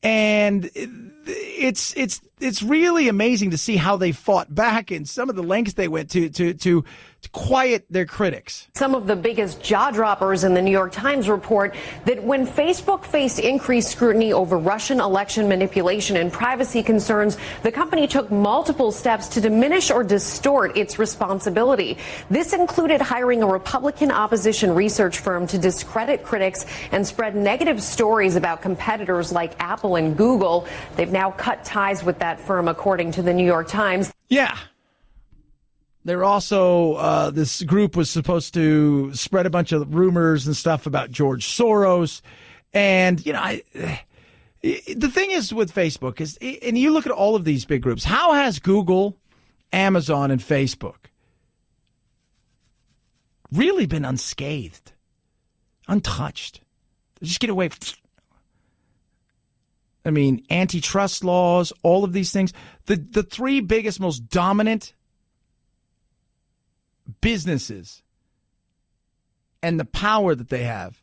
And it's really amazing to see how they fought back and some of the lengths they went to quiet their critics. Some of the biggest jaw droppers in the New York Times report that when Facebook faced increased scrutiny over Russian election manipulation and privacy concerns, the company took multiple steps to diminish or distort its responsibility. This included hiring a Republican opposition research firm to discredit critics and spread negative stories about competitors like Apple and Google. They've now cut ties with that firm, according to the New York Times. Yeah. They were also, this group was supposed to spread a bunch of rumors and stuff about George Soros. And, you know, the thing is with Facebook is, and you look at all of these big groups, how has Google, Amazon, and Facebook really been unscathed, untouched? They just get away from, I mean, antitrust laws, all of these things. The three biggest, most dominant businesses and the power that they have,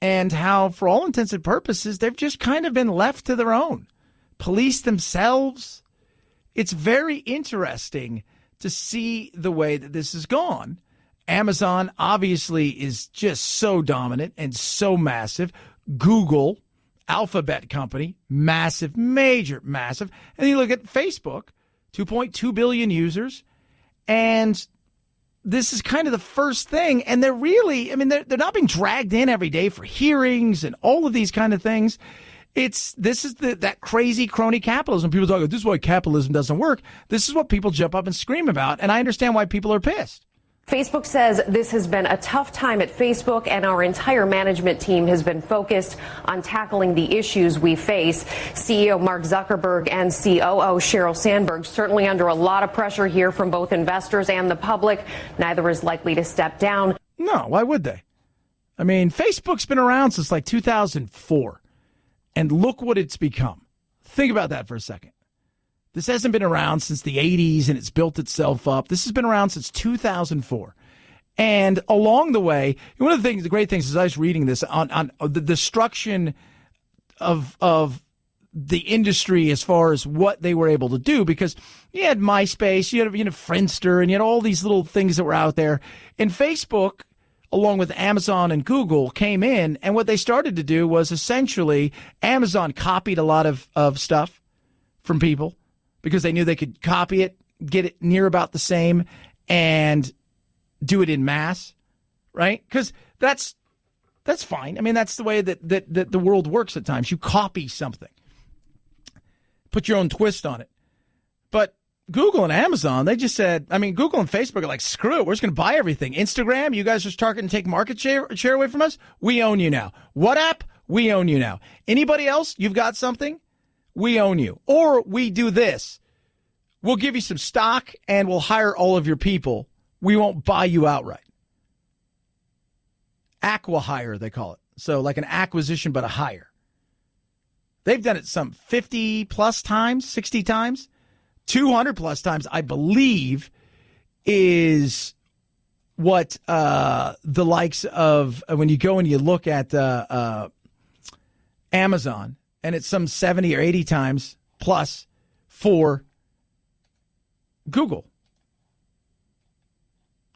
and how, for all intents and purposes, they've just kind of been left to their own. Police themselves. It's very interesting to see the way that this has gone. Amazon obviously is just so dominant and so massive. Google, Alphabet company, massive, major, massive. And you look at Facebook, 2.2 billion users. And this is kind of the first thing. And they're really, I mean, they're not being dragged in every day for hearings and all of these kind of things. This is that crazy crony capitalism. People talk about this is why capitalism doesn't work. This is what people jump up and scream about. And I understand why people are pissed. Facebook says this has been a tough time at Facebook, and our entire management team has been focused on tackling the issues we face. CEO Mark Zuckerberg and COO Sheryl Sandberg certainly under a lot of pressure here from both investors and the public. Neither is likely to step down. No, why would they? I mean, Facebook's been around since like 2004, and look what it's become. Think about that for a second. This hasn't been around since the 80s, and it's built itself up. This has been around since 2004. And along the way, one of the great things is I was reading this on the destruction of the industry as far as what they were able to do, because you had MySpace, you had Friendster, and you had all these little things that were out there. And Facebook, along with Amazon and Google, came in, and what they started to do was essentially Amazon copied a lot of stuff from people, because they knew they could copy it, get it near about the same, and do it in mass, right? Because that's fine. I mean, that's the way that the world works at times. You copy something, put your own twist on it. But Google and Amazon, they just said, I mean, Google and Facebook are like, screw it, we're just going to buy everything. Instagram, you guys are starting to take market share away from us? We own you now. WhatsApp, we own you now. Anybody else, you've got something? We own you. Or we do this. We'll give you some stock and we'll hire all of your people. We won't buy you outright. Acqui-hire, they call it. So like an acquisition, but a hire. They've done it some 50 plus times, 60 times, 200 plus times, I believe, is what the likes of when you go and you look at Amazon. And it's some 70 or 80 times plus for Google.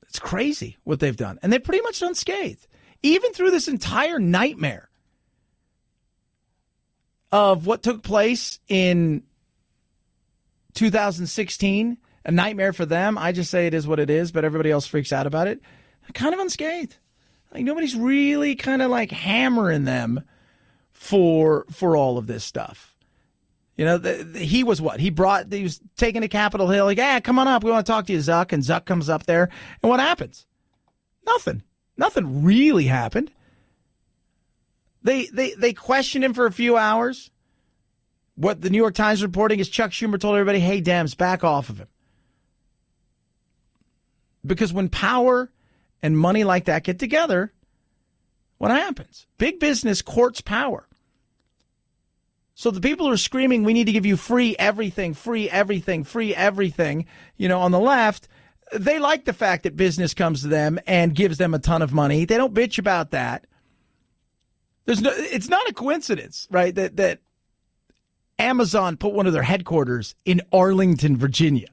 It's crazy what they've done. And they've pretty much unscathed. Even through this entire nightmare of what took place in 2016, a nightmare for them. I just say it is what it is, but everybody else freaks out about it. Kind of unscathed. Like nobody's really kind of like hammering them for all of this stuff. You know, he was what? He was taken to Capitol Hill. Like, come on up. We want to talk to you, Zuck. And Zuck comes up there. And what happens? Nothing. Nothing really happened. They questioned him for a few hours. What the New York Times reporting is Chuck Schumer told everybody, hey, Dems, back off of him. Because when power and money like that get together, what happens? Big business courts power. So the people who are screaming, we need to give you free everything, on the left, they like the fact that business comes to them and gives them a ton of money. They don't bitch about that. It's not a coincidence, right, that Amazon put one of their headquarters in Arlington, Virginia.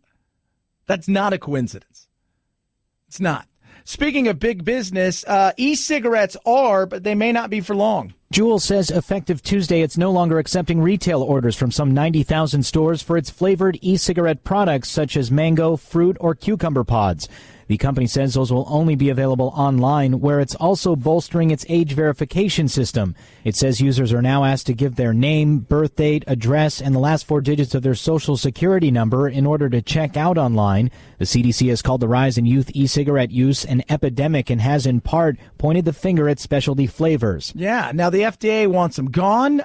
That's not a coincidence. It's not. Speaking of big business, e-cigarettes are, but they may not be for long. Juul says effective Tuesday, it's no longer accepting retail orders from some 90,000 stores for its flavored e-cigarette products such as mango, fruit, or cucumber pods. The company says those will only be available online, where it's also bolstering its age verification system. It says users are now asked to give their name, birth date, address, and the last 4 digits of their social security number in order to check out online. The CDC has called the rise in youth e-cigarette use an epidemic and has in part pointed the finger at specialty flavors. Yeah, now the FDA wants them gone.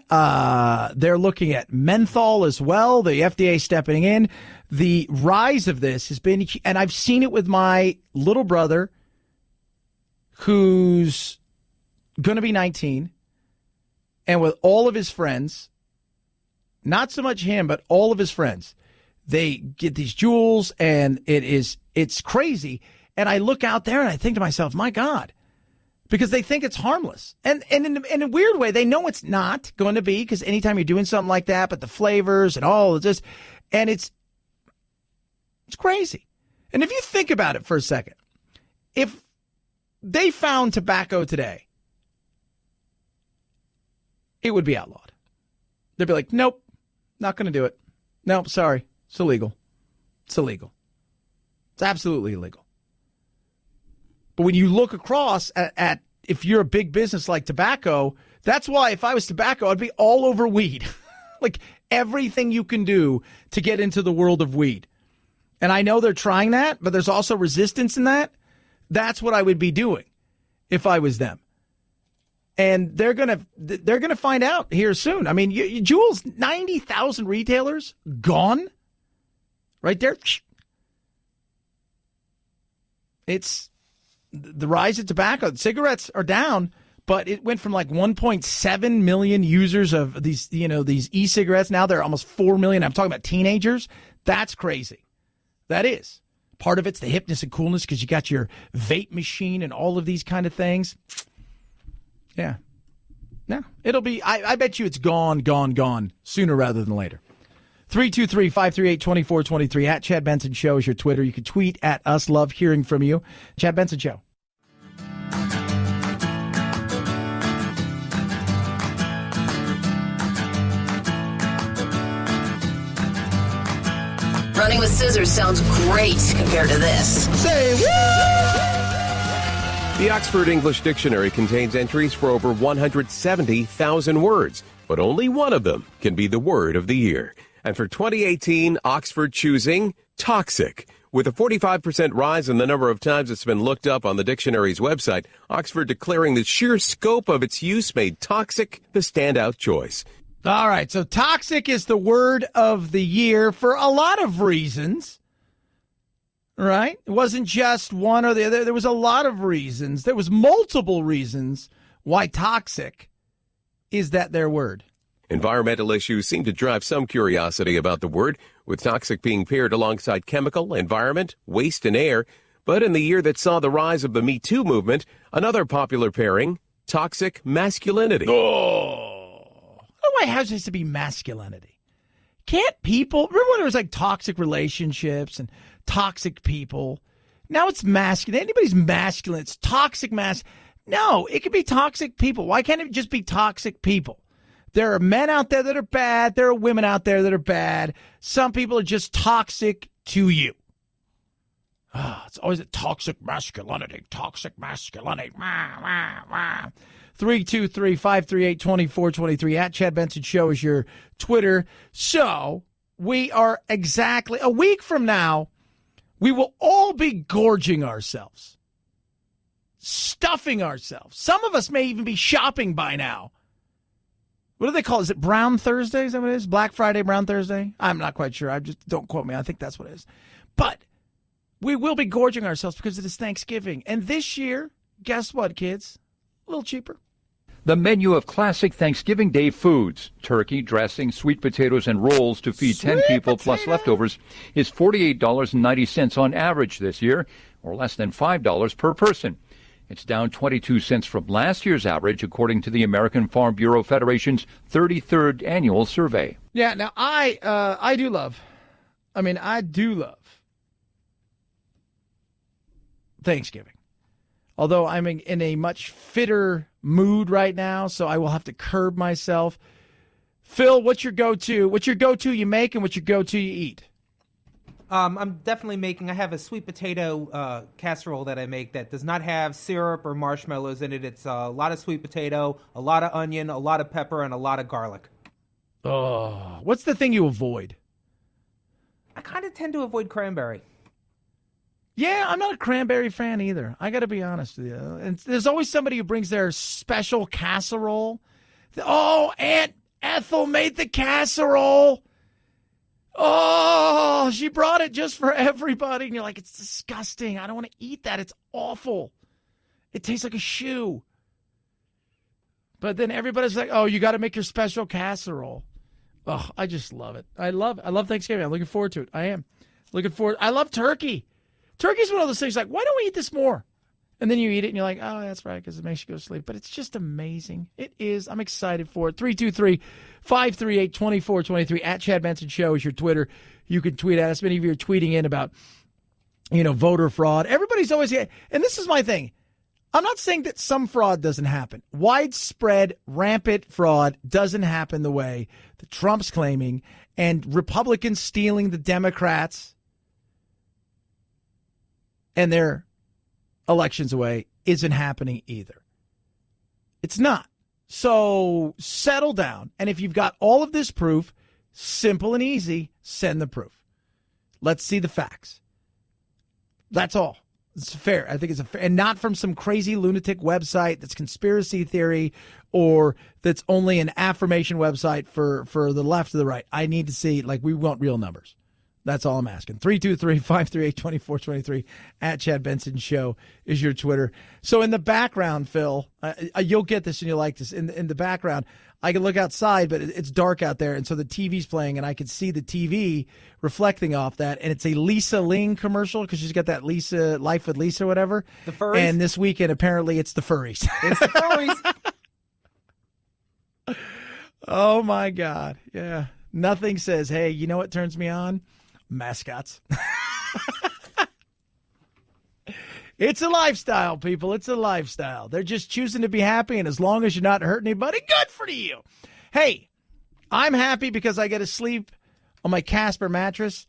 They're looking at menthol as well. The FDA stepping in. The rise of this has been, and I've seen it with my little brother, who's going to be 19, and with all of his friends, not so much him, but all of his friends, they get these Juuls, and it's crazy. And I look out there and I think to myself, my God, because they think it's harmless. And in a weird way, they know it's not going to be, because anytime you're doing something like that, but the flavors and all of this, and it's crazy. And if you think about it for a second, if they found tobacco today, it would be outlawed. They'd be like, nope, not going to do it. Nope, sorry. It's illegal. It's illegal. It's absolutely illegal. But when you look across at if you're a big business like tobacco, that's why if I was tobacco, I'd be all over weed. Like everything you can do to get into the world of weed. And I know they're trying that, but there's also resistance in that. That's what I would be doing if I was them. And they're gonna find out here soon. I mean, Juul's 90,000 retailers gone, right there. It's the rise of tobacco. Cigarettes are down, but it went from like 1.7 million users of these e-cigarettes. Now they're almost 4 million. I'm talking about teenagers. That's crazy. That is. Part of it's the hipness and coolness because you got your vape machine and all of these kind of things. Yeah. No, it'll be, I bet you it's gone sooner rather than later. 323-538-2423 at Chad Benson Show is your Twitter. You can tweet at us. Love hearing from you. Chad Benson Show. Running with scissors sounds great compared to this. Say what? The Oxford English Dictionary contains entries for over 170,000 words, but only one of them can be the word of the year. And for 2018, Oxford choosing toxic. With a 45% rise in the number of times it's been looked up on the dictionary's website, Oxford declaring the sheer scope of its use made toxic the standout choice. All right, so toxic is the word of the year for a lot of reasons, right? It wasn't just one or the other. There was a lot of reasons. There was multiple reasons why toxic is that their word. Environmental issues seem to drive some curiosity about the word, with toxic being paired alongside chemical, environment, waste, and air. But in the year that saw the rise of the Me Too movement, another popular pairing, toxic masculinity. Why has this to be masculinity? Can't people, remember when there was like toxic relationships and toxic people? Now it's masculine. Anybody's masculine. It's toxic No, it could be toxic people. Why can't it just be toxic people? There are men out there that are bad. There are women out there that are bad. Some people are just toxic to you. It's always a toxic masculinity. Toxic masculinity. 323-538-2423 at Chad Benson Show is your Twitter. So we are exactly a week from now. We will all be gorging ourselves, stuffing ourselves. Some of us may even be shopping by now. What do they call it? Is it Brown Thursday? Is that what it is? Black Friday, Brown Thursday? I'm not quite sure. Don't quote me. I think that's what it is. But we will be gorging ourselves because it is Thanksgiving. And this year, guess what, kids? A little cheaper. The menu of classic Thanksgiving Day foods, turkey, dressing, sweet potatoes, and rolls to feed 10 people plus leftovers, is $48.90 on average this year, or less than $5 per person. It's down 22 cents from last year's average, according to the American Farm Bureau Federation's 33rd annual survey. Yeah, now I do love Thanksgiving. Although I'm in a much fitter mood right now, so I will have to curb myself. Phil, what's your go-to? What's your go-to you make and what's your go-to you eat? I'm definitely I have a sweet potato casserole that I make that does not have syrup or marshmallows in it. It's a lot of sweet potato, a lot of onion, a lot of pepper, and a lot of garlic. Oh, what's the thing you avoid? I kind of tend to avoid cranberry. Yeah, I'm not a cranberry fan either. I got to be honest with you. And there's always somebody who brings their special casserole. Oh, Aunt Ethel made the casserole. Oh, she brought it just for everybody. And you're like, it's disgusting. I don't want to eat that. It's awful. It tastes like a shoe. But then everybody's like, oh, you got to make your special casserole. Oh, I just love it. I love Thanksgiving. I'm looking forward to it. I am. Looking forward. I love turkey. Turkey's one of those things like, why don't we eat this more? And then you eat it and you're like, oh, that's right, because it makes you go to sleep. But it's just amazing. It is. I'm excited for it. 323-538-2423 at Chad Benson Show is your Twitter. You can tweet at us. Many of you are tweeting in about, voter fraud. Everybody's always, and this is my thing. I'm not saying that some fraud doesn't happen. Widespread, rampant fraud doesn't happen the way that Trump's claiming, and Republicans stealing the Democrats and their elections away isn't happening either. It's not. So settle down. And if you've got all of this proof, simple and easy, send the proof. Let's see the facts. That's all. It's fair. I think it's fair. And not from some crazy lunatic website that's conspiracy theory or that's only an affirmation website for the left or the right. I need to see, we want real numbers. That's all I'm asking. 323-538-2423 at Chad Benson Show is your Twitter. So in the background, Phil, you'll get this and you'll like this. In the background, I can look outside, but it's dark out there, and so the TV's playing, and I can see the TV reflecting off that, and it's a Lisa Ling commercial because she's got that Lisa Life with Lisa or whatever. The furries? And this weekend, apparently, it's the furries. It's the furries. Oh, my God. Yeah. Nothing says, hey, you know what turns me on? Mascots. It's a lifestyle, people. It's a lifestyle. They're just choosing to be happy, and as long as you're not hurting anybody, good for you. Hey, I'm happy because I get to sleep on my Casper mattress.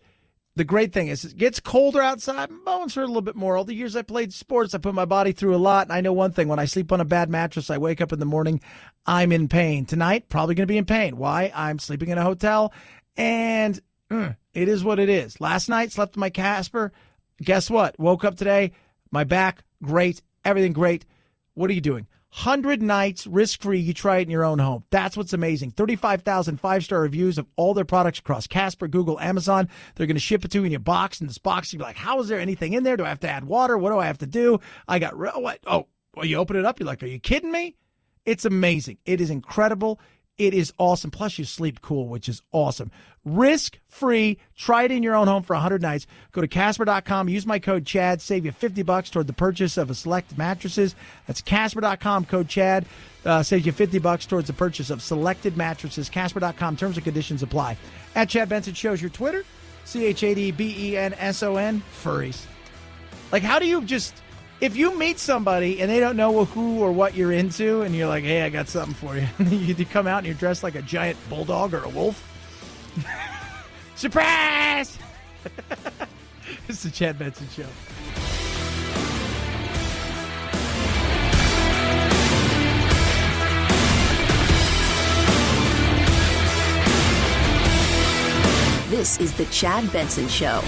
The great thing is it gets colder outside. My bones hurt a little bit more. All the years I played sports, I put my body through a lot, and I know one thing. When I sleep on a bad mattress, I wake up in the morning, I'm in pain. Tonight, probably going to be in pain. Why? I'm sleeping in a hotel, and it is what it is. Last night, slept in my Casper. Guess what? Woke up today. My back, great. Everything great. What are you doing? 100 nights, risk-free. You try it in your own home. That's what's amazing. 35,000 five-star reviews of all their products across Casper, Google, Amazon. They're going to ship it to you in your box. In this box, you'll be like, how is there anything in there? Do I have to add water? What do I have to do? I got what? Oh, well, you open it up. You're like, are you kidding me? It's amazing. It is incredible. It is awesome. Plus, you sleep cool, which is awesome. Risk-free. Try it in your own home for 100 nights. Go to Casper.com. Use my code CHAD. Save you $50 toward the purchase of a select mattresses. That's Casper.com. Code CHAD. Saves you $50 towards the purchase of selected mattresses. Casper.com. Terms and conditions apply. At Chad Benson shows your Twitter. ChadBenson. Furries. Like, how do you just... If you meet somebody and they don't know who or what you're into, and you're like, hey, I got something for you. You come out and you're dressed like a giant bulldog or a wolf. Surprise! It's the Chad Benson Show. This is the Chad Benson Show.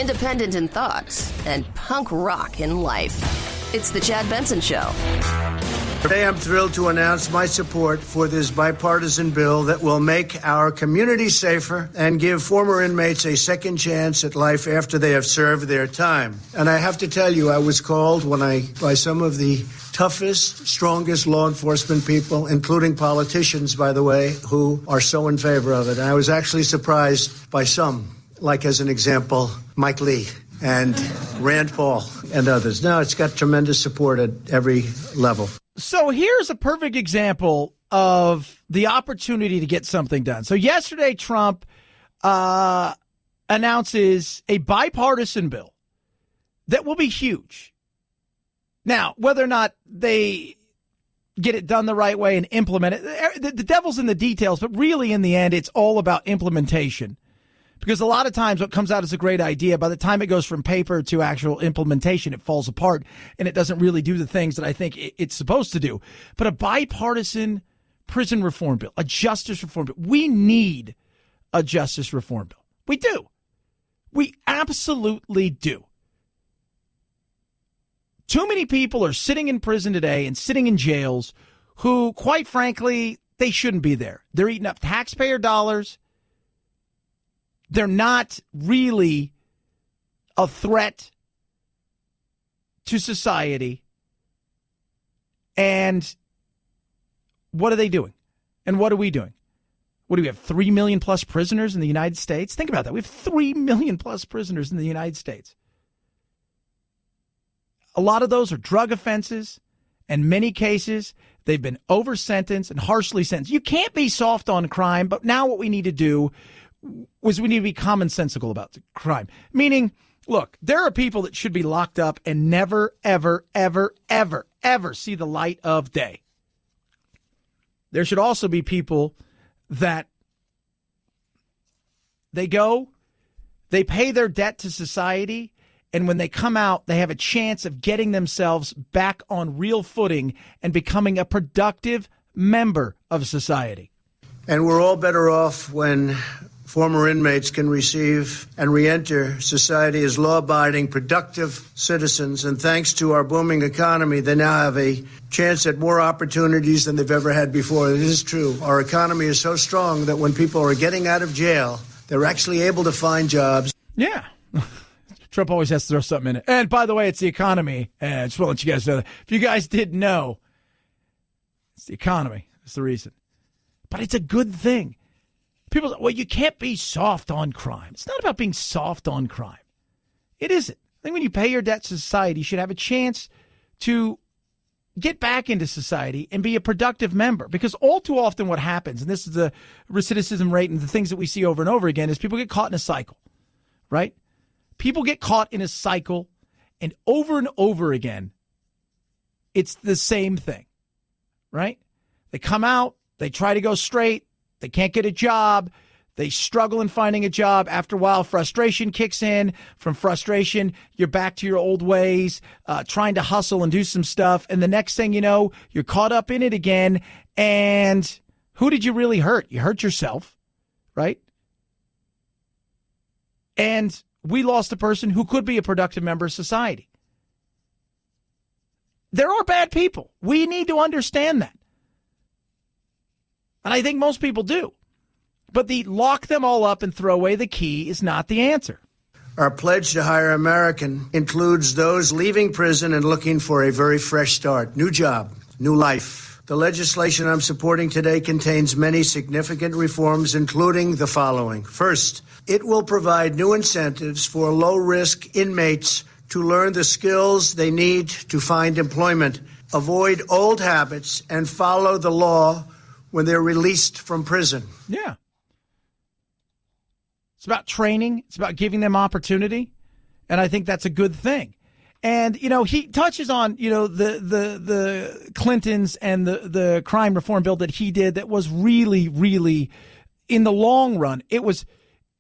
independent in thought, and punk rock in life. It's The Chad Benson Show. Today, I'm thrilled to announce my support for this bipartisan bill that will make our community safer and give former inmates a second chance at life after they have served their time. And I have to tell you, I was called by some of the toughest, strongest law enforcement people, including politicians, by the way, who are so in favor of it. And I was actually surprised by some, like as an example, Mike Lee and Rand Paul and others. No, it's got tremendous support at every level. So here's a perfect example of the opportunity to get something done. So yesterday, Trump announces a bipartisan bill that will be huge. Now, whether or not they get it done the right way and implement it, the devil's in the details, but really in the end, it's all about implementation. Because a lot of times what comes out as a great idea, by the time it goes from paper to actual implementation, it falls apart and it doesn't really do the things that I think it's supposed to do. But a bipartisan prison reform bill, a justice reform bill, we need a justice reform bill. We do. We absolutely do. Too many people are sitting in prison today and sitting in jails who, quite frankly, they shouldn't be there. They're eating up taxpayer dollars. They're not really a threat to society. And what are they doing? And what are we doing? What do we have? 3 million plus prisoners in the United States? Think about that. We have 3 million plus prisoners in the United States. A lot of those are drug offenses. In many cases, they've been over-sentenced and harshly sentenced. You can't be soft on crime, but now what we need to do was we need to be commonsensical about the crime. Meaning, look, there are people that should be locked up and never, ever, ever, ever, ever see the light of day. There should also be people that they pay their debt to society, and when they come out, they have a chance of getting themselves back on real footing and becoming a productive member of society. And we're all better off when former inmates can receive and reenter society as law-abiding, productive citizens. And thanks to our booming economy, they now have a chance at more opportunities than they've ever had before. It is true. Our economy is so strong that when people are getting out of jail, they're actually able to find jobs. Yeah. Trump always has to throw something in it. And by the way, it's the economy. And I just want to let you guys know that. If you guys didn't know, it's the economy. That's the reason. But it's a good thing. People say, well, you can't be soft on crime. It's not about being soft on crime. It isn't. I think when you pay your debt to society, you should have a chance to get back into society and be a productive member. Because all too often what happens, and this is the recidivism rate and the things that we see over and over again, is people get caught in a cycle, right? People get caught in a cycle, and over again, it's the same thing, right? They come out, they try to go straight, they can't get a job. They struggle in finding a job. After a while, frustration kicks in. From frustration, you're back to your old ways, trying to hustle and do some stuff. And the next thing you know, you're caught up in it again. And who did you really hurt? You hurt yourself, right? And we lost a person who could be a productive member of society. There are bad people. We need to understand that. And I think most people do. But the lock them all up and throw away the key is not the answer. Our pledge to hire American includes those leaving prison and looking for a very fresh start, new job, new life. The legislation I'm supporting today contains many significant reforms, including the following. First, it will provide new incentives for low-risk inmates to learn the skills they need to find employment, avoid old habits, and follow the law when they're released from prison. Yeah. It's about training. It's about giving them opportunity. And I think that's a good thing. And, you know, he touches on, you know, the Clintons and the crime reform bill that he did that was really, really, in the long run, it was,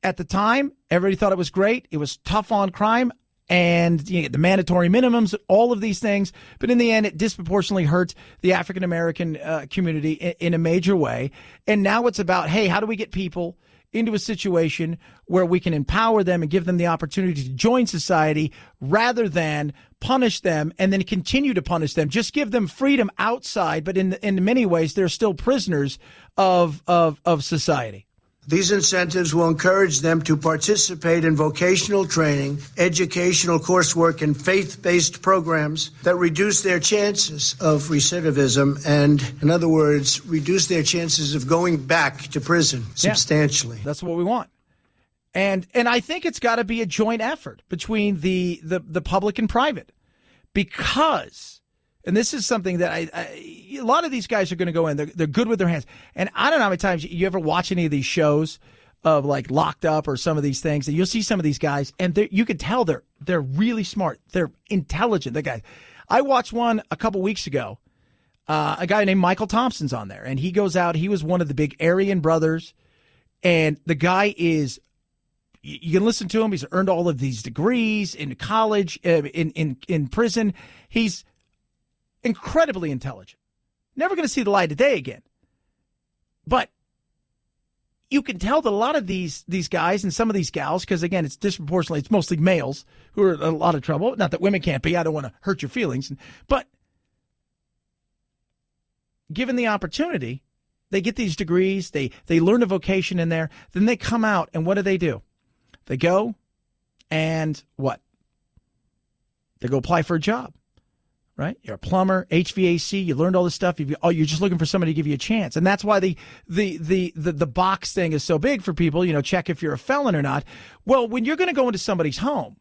at the time, everybody thought it was great. It was tough on crime. And you know, the mandatory minimums, all of these things. But in the end, it disproportionately hurts the African-American community in a major way. And now it's about, hey, how do we get people into a situation where we can empower them and give them the opportunity to join society rather than punish them and then continue to punish them. Just give them freedom outside, but in many ways, they're still prisoners of society. These incentives will encourage them to participate in vocational training, educational coursework, and faith-based programs that reduce their chances of recidivism and, in other words, reduce their chances of going back to prison substantially. Yeah, that's what we want. And I think it's got to be a joint effort between the public and private, because, and this is something that a lot of these guys are going to go in. They're good with their hands. And I don't know how many times you ever watch any of these shows of like Locked Up or some of these things, and you'll see some of these guys, and you can tell they're really smart. They're intelligent. The guys. I watched one a couple weeks ago. A guy named Michael Thompson's on there, and he goes out. He was one of the big Aryan brothers, and the guy is. You can listen to him. He's earned all of these degrees in college, in prison. He's incredibly intelligent. Never going to see the light of day again. But you can tell that a lot of these guys and some of these gals, because again, it's disproportionately, it's mostly males who are in a lot of trouble. Not that women can't be. I don't want to hurt your feelings. But given the opportunity, they get these degrees. They learn a vocation in there. Then they come out, and what do? They go and what? They go apply for a job. Right? You're a plumber, HVAC, you learned all this stuff. You're just looking for somebody to give you a chance. And that's why the box thing is so big for people, check if you're a felon or not. Well, when you're going to go into somebody's home,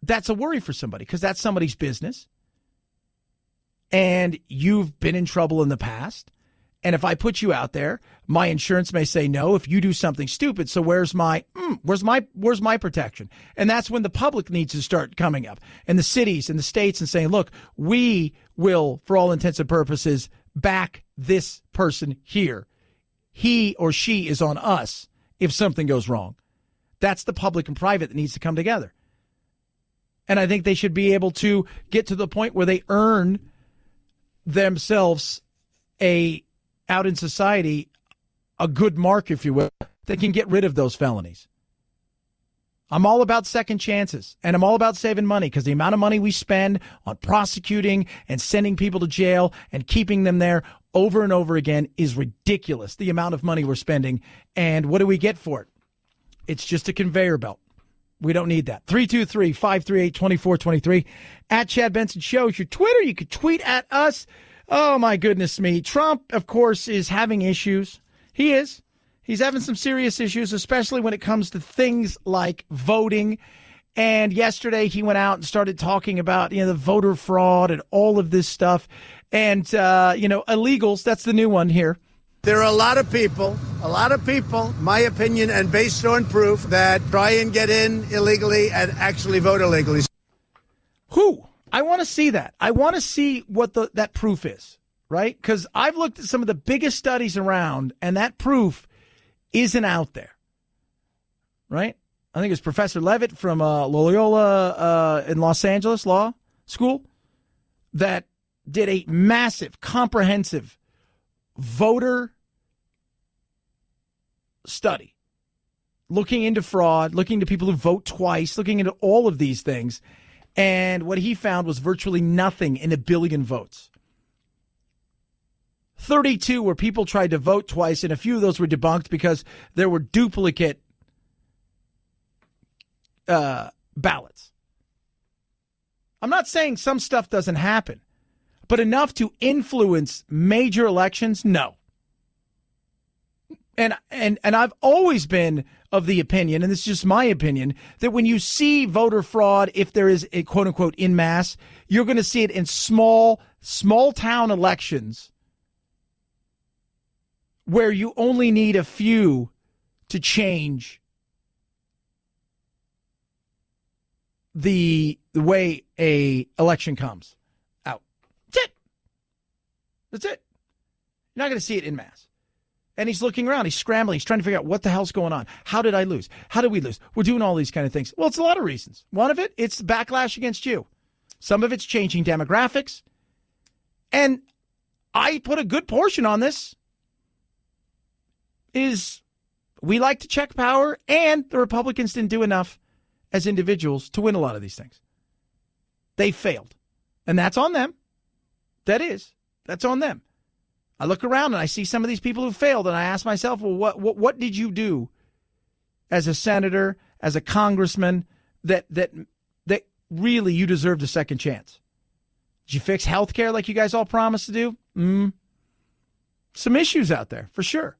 that's a worry for somebody because that's somebody's business. And you've been in trouble in the past. And if I put you out there, my insurance may say no if you do something stupid. So where's my protection? And that's when the public needs to start coming up, and the cities and the states, and saying, look, we will, for all intents and purposes, back this person here. He or she is on us if something goes wrong. That's the public and private that needs to come together. And I think they should be able to get to the point where they earn themselves out in society, a good mark, if you will, that can get rid of those felonies. I'm all about second chances, and I'm all about saving money, because the amount of money we spend on prosecuting and sending people to jail and keeping them there over and over again is ridiculous, the amount of money we're spending. And what do we get for it? It's just a conveyor belt. We don't need that. 323-538-2423. At Chad Benson Show is your Twitter. You could tweet at us. Oh, my goodness me. Trump, of course, is having issues. He is. He's having some serious issues, especially when it comes to things like voting. And yesterday he went out and started talking about, the voter fraud and all of this stuff. And, illegals, that's the new one here. There are a lot of people, my opinion, and based on proof, that try and get in illegally and actually vote illegally. Who? I want to see that. I want to see what that proof is, right? Because I've looked at some of the biggest studies around, and that proof isn't out there, right? I think it's Professor Levitt from Loyola in Los Angeles Law School that did a massive, comprehensive voter study, looking into fraud, looking into people who vote twice, looking into all of these things. And what he found was virtually nothing in 1 billion votes. 32 where people tried to vote twice, and a few of those were debunked because there were duplicate ballots. I'm not saying some stuff doesn't happen, but enough to influence major elections, no. And I've always been of the opinion, and this is just my opinion, that when you see voter fraud, if there is a quote unquote en masse, you're going to see it in small town elections where you only need a few to change the way a election comes out. That's it. You're not going to see it en masse. And he's looking around. He's scrambling. He's trying to figure out what the hell's going on. How did I lose? How did we lose? We're doing all these kind of things. Well, it's a lot of reasons. One of it, it's backlash against you. Some of it's changing demographics. And I put a good portion on this. is we like to check power, and the Republicans didn't do enough as individuals to win a lot of these things. They failed. And that's on them. That's on them. I look around and I see some of these people who failed, and I ask myself, well, what did you do as a senator, as a congressman, that really you deserved a second chance? Did you fix health care like you guys all promised to do? Some issues out there, for sure.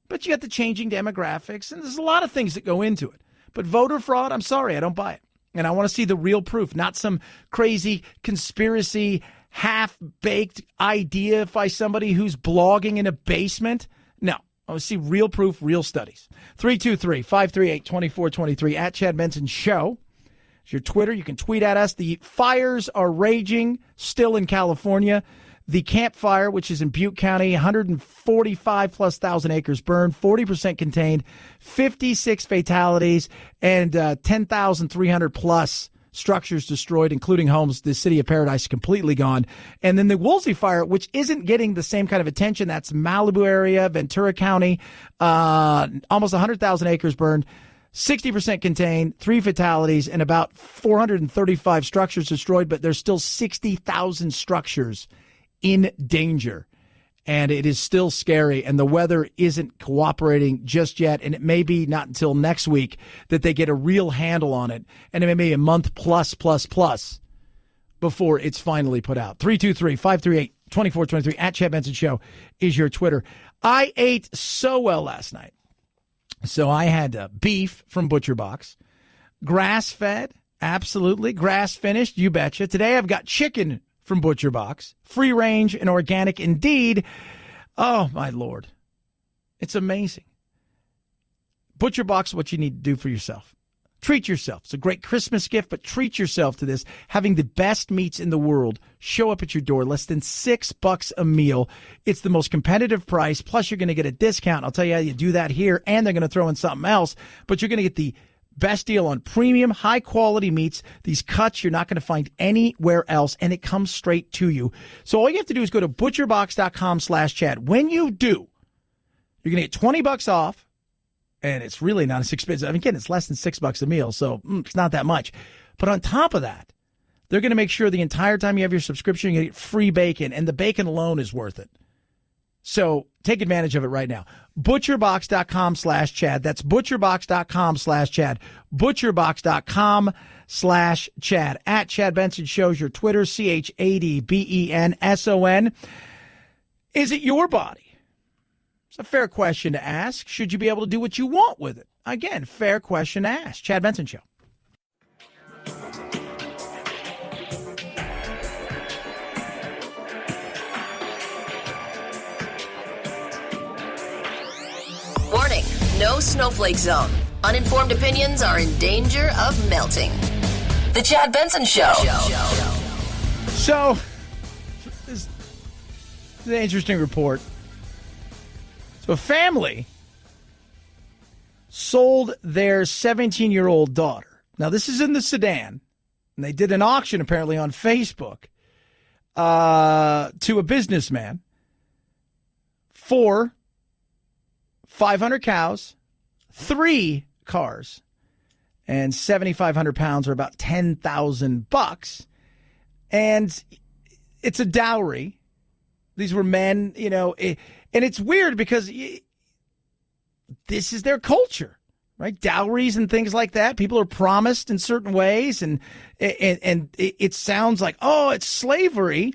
But you got the changing demographics, and there's a lot of things that go into it. But voter fraud, I'm sorry, I don't buy it. And I want to see the real proof, not some crazy conspiracy, half-baked idea by somebody who's blogging in a basement. No, I want to see real proof, real studies. 323-538-2423 at Chad Benson Show. It's your Twitter. You can tweet at us. The fires are raging still in California. The Camp Fire, which is in Butte County, 145+ thousand acres burned, 40% contained, 56 fatalities, and 10,300 plus structures destroyed, including homes. The city of Paradise completely gone. And then the Woolsey Fire, which isn't getting the same kind of attention. That's Malibu area, Ventura County, almost 100,000 acres burned, 60% contained, 3 fatalities, and about 435 structures destroyed, but there's still 60,000 structures in danger. And it is still scary, and the weather isn't cooperating just yet, and it may be not until next week that they get a real handle on it, and it may be a month plus before it's finally put out. 323-538-2423 at Chad Benson Show is your Twitter. I ate so well last night. So I had beef from Butcher Box, grass-fed, absolutely, grass-finished, you betcha. Today I've got chicken from Butcher Box, free range and organic indeed. Oh, my Lord. It's amazing. Butcher Box, what you need to do for yourself. Treat yourself. It's a great Christmas gift, but treat yourself to this. Having the best meats in the world show up at your door, less than $6 a meal. It's the most competitive price, plus you're going to get a discount. I'll tell you how you do that here, and they're going to throw in something else, but you're going to get the best deal on premium, high-quality meats. These cuts you're not going to find anywhere else, and it comes straight to you. So all you have to do is go to butcherbox.com/Chad. When you do, you're going to get $20 off, and it's really not as expensive. I mean, again, it's less than $6 a meal, so it's not that much. But on top of that, they're going to make sure the entire time you have your subscription, you get free bacon, and the bacon alone is worth it. So take advantage of it right now. Butcherbox.com/Chad. That's butcherbox.com/Chad. Butcherbox.com/Chad. At Chad Benson Shows your Twitter, ChadBenson. Is it your body? It's a fair question to ask. Should you be able to do what you want with it? Again, fair question to ask. Chad Benson Show. Warning, no snowflake zone. Uninformed opinions are in danger of melting. The Chad Benson Show. So, this is an interesting report. So, a family sold their 17-year-old daughter. Now, this is in the Sudan, and they did an auction apparently on Facebook to a businessman for 500 cows, 3 cars, and 7,500 pounds, or about $10,000. And it's a dowry. These were men, and it's weird because this is their culture, right? Dowries and things like that. People are promised in certain ways, and it sounds like, oh, it's slavery.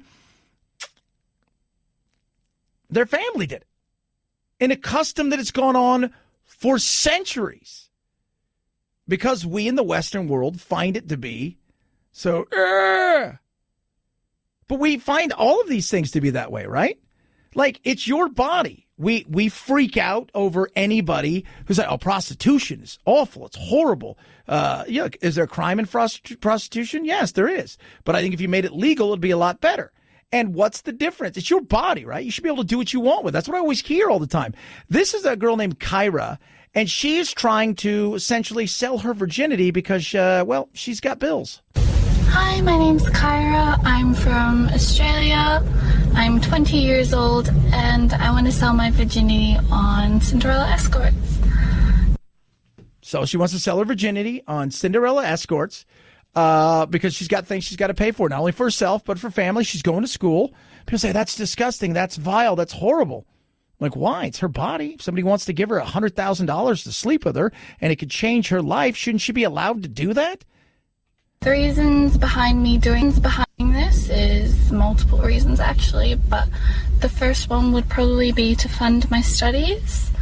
Their family did it. In a custom that has gone on for centuries, because we in the Western world find it to be so. But we find all of these things to be that way, right? Like, it's your body. We freak out over anybody who's like, oh, prostitution is awful. It's horrible. Is there a crime in prostitution? Yes, there is. But I think if you made it legal, it'd be a lot better. And what's the difference? It's your body, right? You should be able to do what you want with. That's what I always hear all the time. This is a girl named Kyra, and she is trying to essentially sell her virginity because, she's got bills. Hi, my name's Kyra. I'm from Australia. I'm 20 years old, and I want to sell my virginity on Cinderella Escorts. So she wants to sell her virginity on Cinderella Escorts because she's got things she's got to pay for, not only for herself, but for family. She's going to school. People say, that's disgusting. That's vile. That's horrible. I'm like, why? It's her body. If somebody wants to give her $100,000 to sleep with her and it could change her life, shouldn't she be allowed to do that? The reasons behind me doing this is multiple reasons, actually, but the first one would probably be to fund my studies.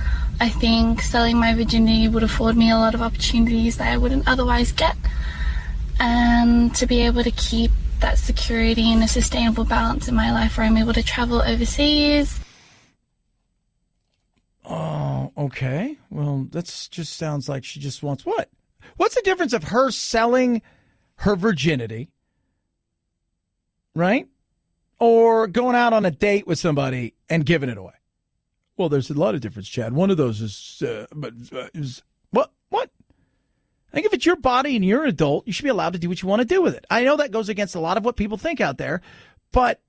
I think selling my virginity would afford me a lot of opportunities that I wouldn't otherwise get, and to be able to keep that security and a sustainable balance in my life where I'm able to travel overseas. Oh, okay. Well, that just sounds like she just wants what? What's the difference of her selling her virginity, right? Or going out on a date with somebody and giving it away? Well, there's a lot of difference, Chad. One of those is what? I think if it's your body and you're an adult, you should be allowed to do what you want to do with it. I know that goes against a lot of what people think out there, but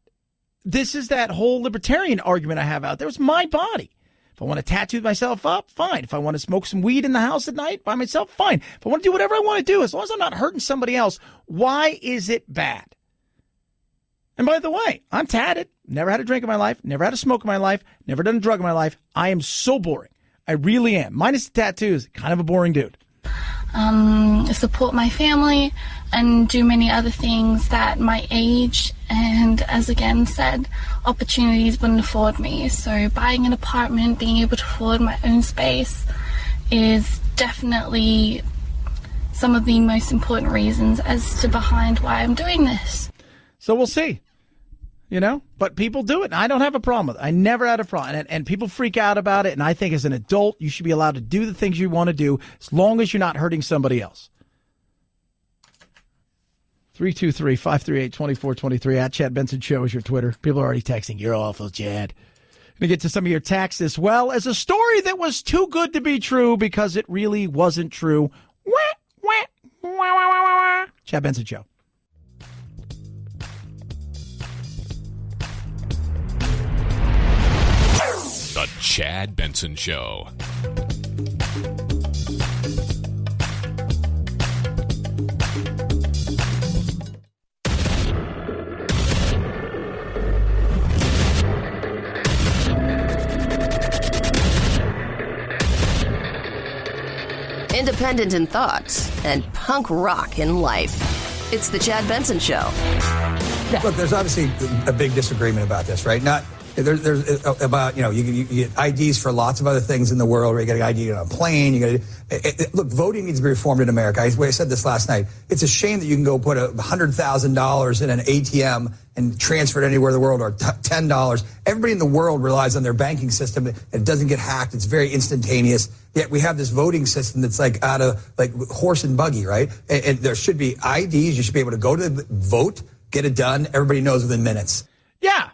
this is that whole libertarian argument I have out there. It's my body. If I want to tattoo myself up, fine. If I want to smoke some weed in the house at night by myself, fine. If I want to do whatever I want to do, as long as I'm not hurting somebody else, why is it bad? And by the way, I'm tatted. Never had a drink in my life. Never had a smoke in my life. Never done a drug in my life. I am so boring. I really am. Minus the tattoos, kind of a boring dude. Support my family and do many other things that my age and, as again said, opportunities wouldn't afford me. So buying an apartment, being able to afford my own space is definitely some of the most important reasons as to behind why I'm doing this. So we'll see. But people do it, and I don't have a problem with it. I never had a problem, and people freak out about it, and I think as an adult, you should be allowed to do the things you want to do as long as you're not hurting somebody else. 323-538-2423, at Chad Benson Show is your Twitter. People are already texting, you're awful, Chad. Going to get to some of your texts as well as a story that was too good to be true because it really wasn't true. Chad Benson Show. The Chad Benson Show. Independent in thoughts and punk rock in life. It's the Chad Benson Show. Look, there's obviously a big disagreement about this, right? There's about, you get IDs for lots of other things in the world. You get an ID on a plane. Look, voting needs to be reformed in America. I said this last night. It's a shame that you can go put $100,000 in an ATM and transfer it anywhere in the world, or $10. Everybody in the world relies on their banking system. It doesn't get hacked. It's very instantaneous. Yet we have this voting system that's out of horse and buggy, right? And there should be IDs. You should be able to go to the vote, get it done. Everybody knows within minutes. Yeah.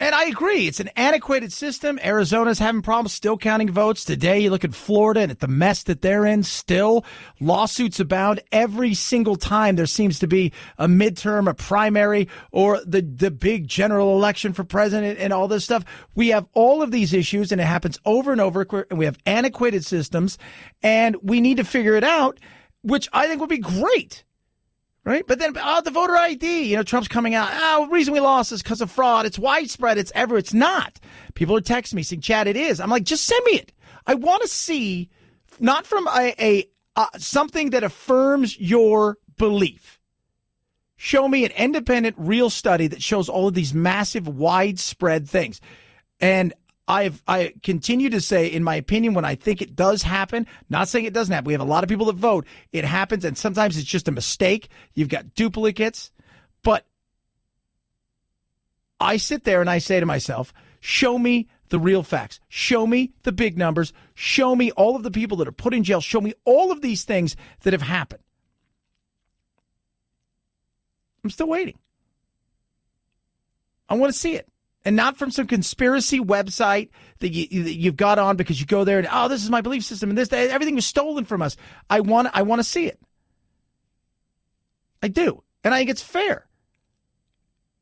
And I agree. It's an antiquated system. Arizona's having problems still counting votes. Today, you look at Florida and at the mess that they're in still. Lawsuits abound every single time there seems to be a midterm, a primary, or the big general election for president and all this stuff. We have all of these issues, and it happens over and over, and we have antiquated systems, and we need to figure it out, which I think would be great. Right? But then, the voter ID, Trump's coming out. The reason we lost is because of fraud. It's widespread. It's not. People are texting me saying, Chad, it is. I'm like, just send me it. I want to see, not from something that affirms your belief. Show me an independent, real study that shows all of these massive, widespread things. And I continue to say, in my opinion, when I think it does happen, not saying it doesn't happen. We have a lot of people that vote. It happens, and sometimes it's just a mistake. You've got duplicates. But I sit there and I say to myself, show me the real facts. Show me the big numbers. Show me all of the people that are put in jail. Show me all of these things that have happened. I'm still waiting. I want to see it. And not from some conspiracy website that you've got on because you go there and, this is my belief system and everything was stolen from us. I want to see it. I do. And I think it's fair.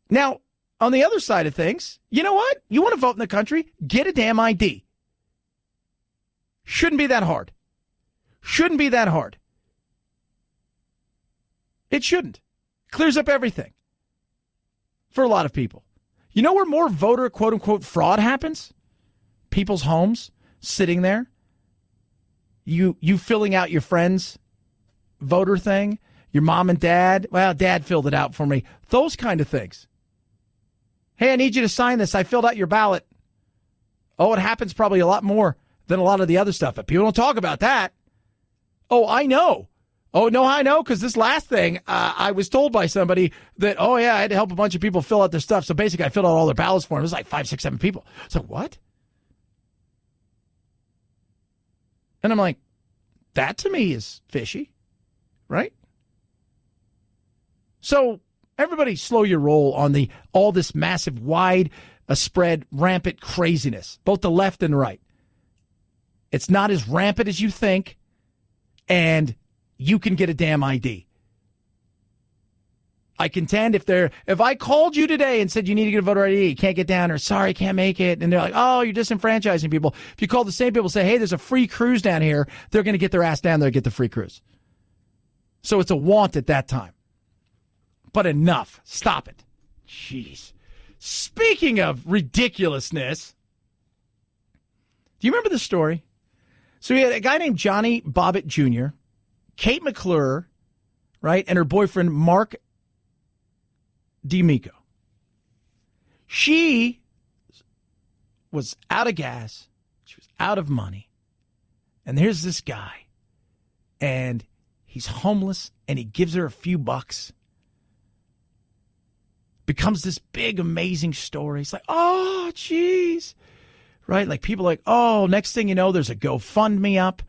Now, on the other side of things, you know what? You want to vote in the country? Get a damn ID. Shouldn't be that hard. Shouldn't be that hard. It shouldn't. Clears up everything for a lot of people. You know where more voter quote-unquote fraud happens? People's homes, sitting there. You filling out your friend's voter thing. Your mom and dad. Well, dad filled it out for me. Those kind of things. Hey, I need you to sign this. I filled out your ballot. Oh, it happens probably a lot more than a lot of the other stuff. But people don't talk about that. Oh, I know. Oh, no, I know, because this last thing, I was told by somebody that, oh, yeah, I had to help a bunch of people fill out their stuff. So basically, I filled out all their ballots for them. It was like 5, 6, 7 people. So what? And I'm like, that to me is fishy, right? So everybody slow your roll on all this massive, wide spread, rampant craziness, both the left and right. It's not as rampant as you think, and you can get a damn ID. I contend if I called you today and said you need to get a voter ID, you can't get down, or sorry, can't make it, and they're like, oh, you're disenfranchising people. If you call the same people and say, hey, there's a free cruise down here, they're going to get their ass down there and get the free cruise. So it's a want at that time. But enough. Stop it. Jeez. Speaking of ridiculousness, do you remember the story? So we had a guy named Johnny Bobbitt Jr., Kate McClure, right, and her boyfriend, Mark D'Amico. She was out of gas. She was out of money. And here's this guy. And he's homeless, and he gives her a few bucks. Becomes this big, amazing story. It's like, oh, geez. Right? Like, people are like, oh, next thing you know, there's a GoFundMe up.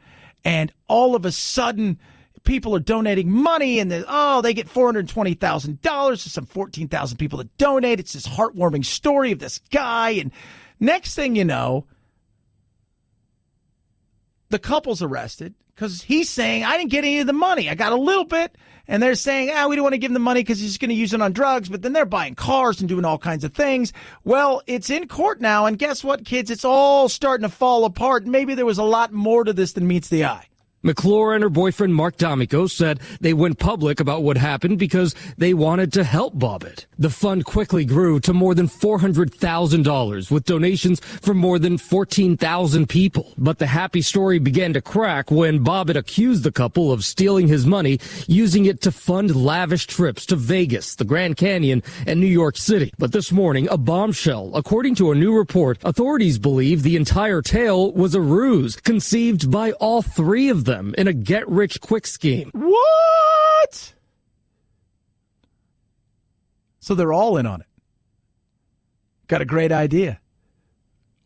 And all of a sudden, people are donating money, and they get $420,000. There's some 14,000 people that donate. It's this heartwarming story of this guy. And next thing you know, the couple's arrested because he's saying, I didn't get any of the money. I got a little bit. And they're saying, we don't want to give him the money because he's going to use it on drugs. But then they're buying cars and doing all kinds of things. Well, it's in court now. And guess what, kids? It's all starting to fall apart. Maybe there was a lot more to this than meets the eye. McClure and her boyfriend Mark D'Amico said they went public about what happened because they wanted to help Bobbitt. The fund quickly grew to more than $400,000 with donations from more than 14,000 people. But the happy story began to crack when Bobbitt accused the couple of stealing his money, using it to fund lavish trips to Vegas, the Grand Canyon, and New York City. But this morning, a bombshell. According to a new report, authorities believe the entire tale was a ruse conceived by all three of them in a get-rich-quick scheme. What? So they're all in on it. Got a great idea.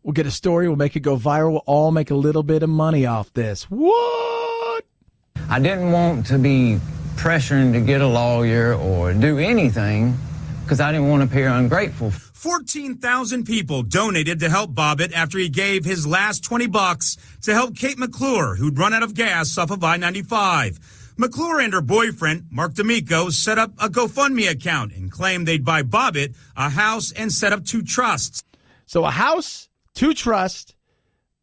We'll get a story. We'll make it go viral. We'll all make a little bit of money off this. What? I didn't want to be pressuring to get a lawyer or do anything because I didn't want to appear ungrateful. 14,000 people donated to help Bobbitt after he gave his last $20 to help Kate McClure, who'd run out of gas off of I-95. McClure and her boyfriend, Mark D'Amico, set up a GoFundMe account and claimed they'd buy Bobbitt a house and set up 2 trusts. So a house, 2 trusts,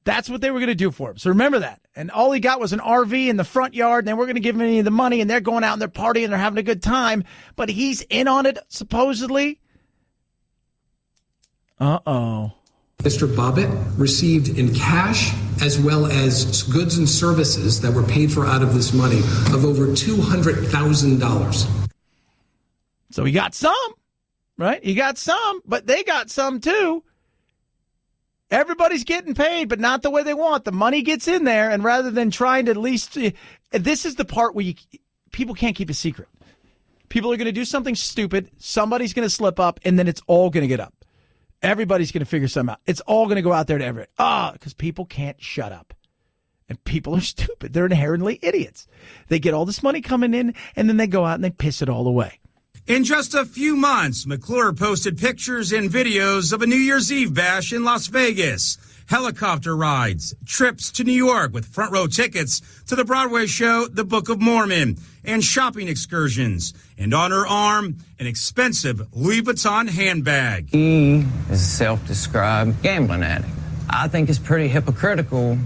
that's what they were going to do for him. So remember that. And all he got was an RV in the front yard, and then we're going to give him any of the money, and they're going out and they're partying and they're having a good time. But he's in on it, supposedly. Uh-oh. Mr. Bobbitt received in cash as well as goods and services that were paid for out of this money of over $200,000. So he got some, right? He got some, but they got some too. Everybody's getting paid, but not the way they want. The money gets in there, and rather than trying to at least, this is the part where people can't keep a secret. People are going to do something stupid. Somebody's going to slip up, and then it's all going to get up. Everybody's going to figure something out. It's all going to go out there to everyone. Because people can't shut up. And people are stupid. They're inherently idiots. They get all this money coming in, and then they go out and they piss it all away. In just a few months, McClure posted pictures and videos of a New Year's Eve bash in Las Vegas. helicopter rides, trips to New York with front row tickets to the Broadway show The Book of Mormon, and shopping excursions. And on her arm, an expensive Louis Vuitton handbag. He is a self-described gambling addict. I think it's pretty hypocritical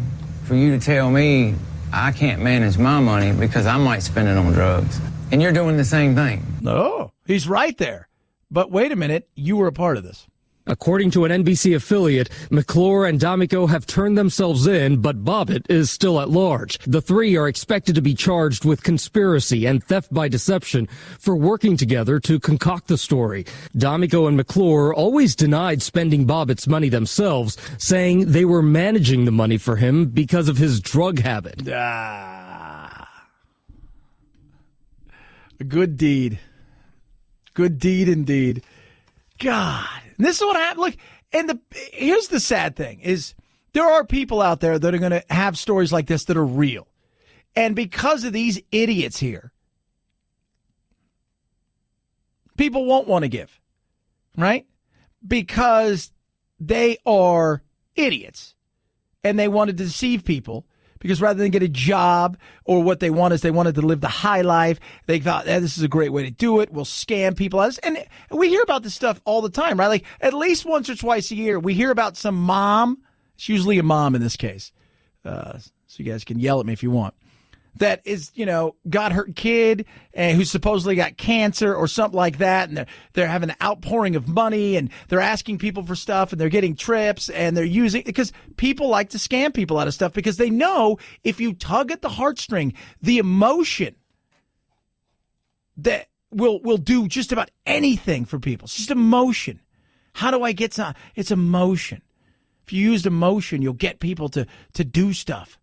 for you to tell me I can't manage my money because I might spend it on drugs. And you're doing the same thing. No, he's right there. But wait a minute, you were a part of this. According to an NBC affiliate, McClure and D'Amico have turned themselves in, but Bobbitt is still at large. The three are expected to be charged with conspiracy and theft by deception for working together to concoct the story. D'Amico and McClure always denied spending Bobbitt's money themselves, saying they were managing the money for him because of his drug habit. A good deed. Good deed indeed. God. And this is what happened. Look, and here's the sad thing is there are people out there that are going to have stories like this that are real. And because of these idiots here, people won't want to give, right? Because they are idiots and they want to deceive people. Because rather than get a job, or what they want is they wanted to live the high life, they thought, this is a great way to do it. We'll scam people. And we hear about this stuff all the time, right? Like at least once or twice a year, we hear about some mom. It's usually a mom in this case. So you guys can yell at me if you want. That is, got her kid and who supposedly got cancer or something like that. And they're having an outpouring of money and they're asking people for stuff and they're getting trips and they're using, because people like to scam people out of stuff because they know if you tug at the heartstring, the emotion that will do just about anything for people. It's just emotion. How do I get some? It's emotion. If you used emotion, you'll get people to do stuff.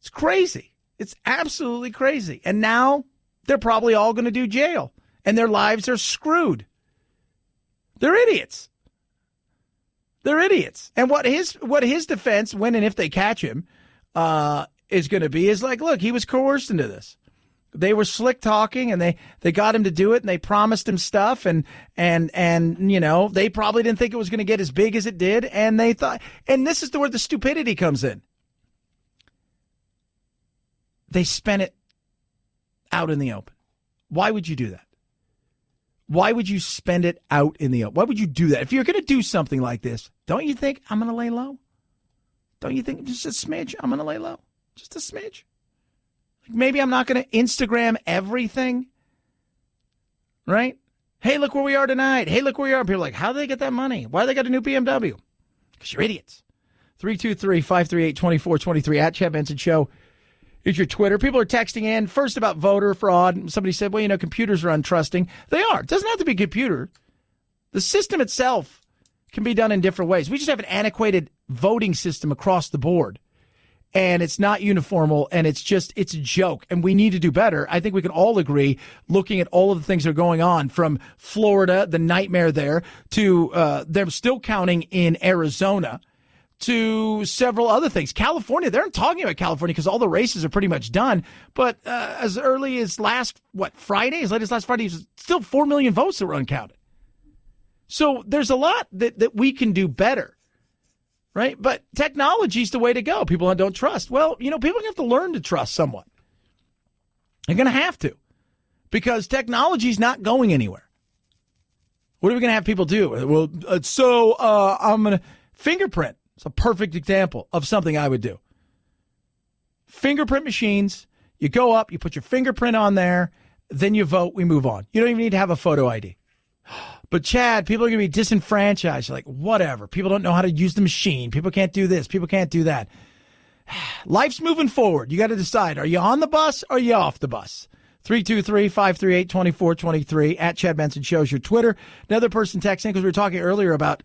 It's crazy. It's absolutely crazy. And now they're probably all going to do jail and their lives are screwed. They're idiots. They're idiots. And what his defense, when and if they catch him, is going to be is like, look, he was coerced into this. They were slick talking and they got him to do it and they promised him stuff and they probably didn't think it was going to get as big as it did. And they thought, and this is where the stupidity comes in. They spent it out in the open. Why would you do that? Why would you spend it out in the open? Why would you do that? If you're going to do something like this, don't you think I'm going to lay low? Don't you think just a smidge, I'm going to lay low? Just a smidge? Like maybe I'm not going to Instagram everything, right? Hey, look where we are tonight. Hey, look where we are. People are like, how do they get that money? Why do they got a new BMW? Because you're idiots. 323-538-2423 at Chad Benson Show. Here's your Twitter. People are texting in first about voter fraud. Somebody said, well, computers are untrusting. They are. It doesn't have to be a computer. The system itself can be done in different ways. We just have an antiquated voting system across the board. And it's not uniformal, and it's a joke. And we need to do better. I think we can all agree, looking at all of the things that are going on, from Florida, the nightmare there, to they're still counting in Arizona, to several other things. California, they're not talking about California because all the races are pretty much done. But as early as Friday, as late as last Friday, still 4 million votes that were uncounted. So there's a lot that we can do better, right? But technology is the way to go. People don't trust. Well, people have to learn to trust somewhat. They're going to have to, because technology is not going anywhere. What are we going to have people do? Well, I'm going to fingerprint. It's a perfect example of something I would do. Fingerprint machines, you go up, you put your fingerprint on there, then you vote, we move on. You don't even need to have a photo ID. But Chad, people are going to be disenfranchised. You're like, whatever. People don't know how to use the machine. People can't do this. People can't do that. Life's moving forward. You got to decide. Are you on the bus or are you off the bus? 323-538-2423 at Chad Benson Show's your Twitter. Another person texting, because we were talking earlier about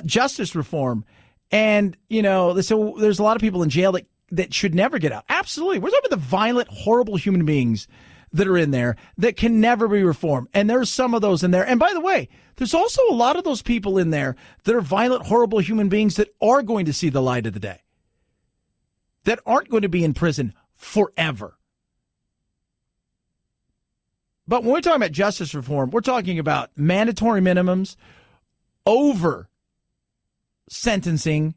justice reform. And, so there's a lot of people in jail that should never get out. Absolutely. We're talking about the violent, horrible human beings that are in there that can never be reformed. And there's some of those in there. And by the way, there's also a lot of those people in there that are violent, horrible human beings that are going to see the light of the day, that aren't going to be in prison forever. But when we're talking about justice reform, we're talking about mandatory minimums, over sentencing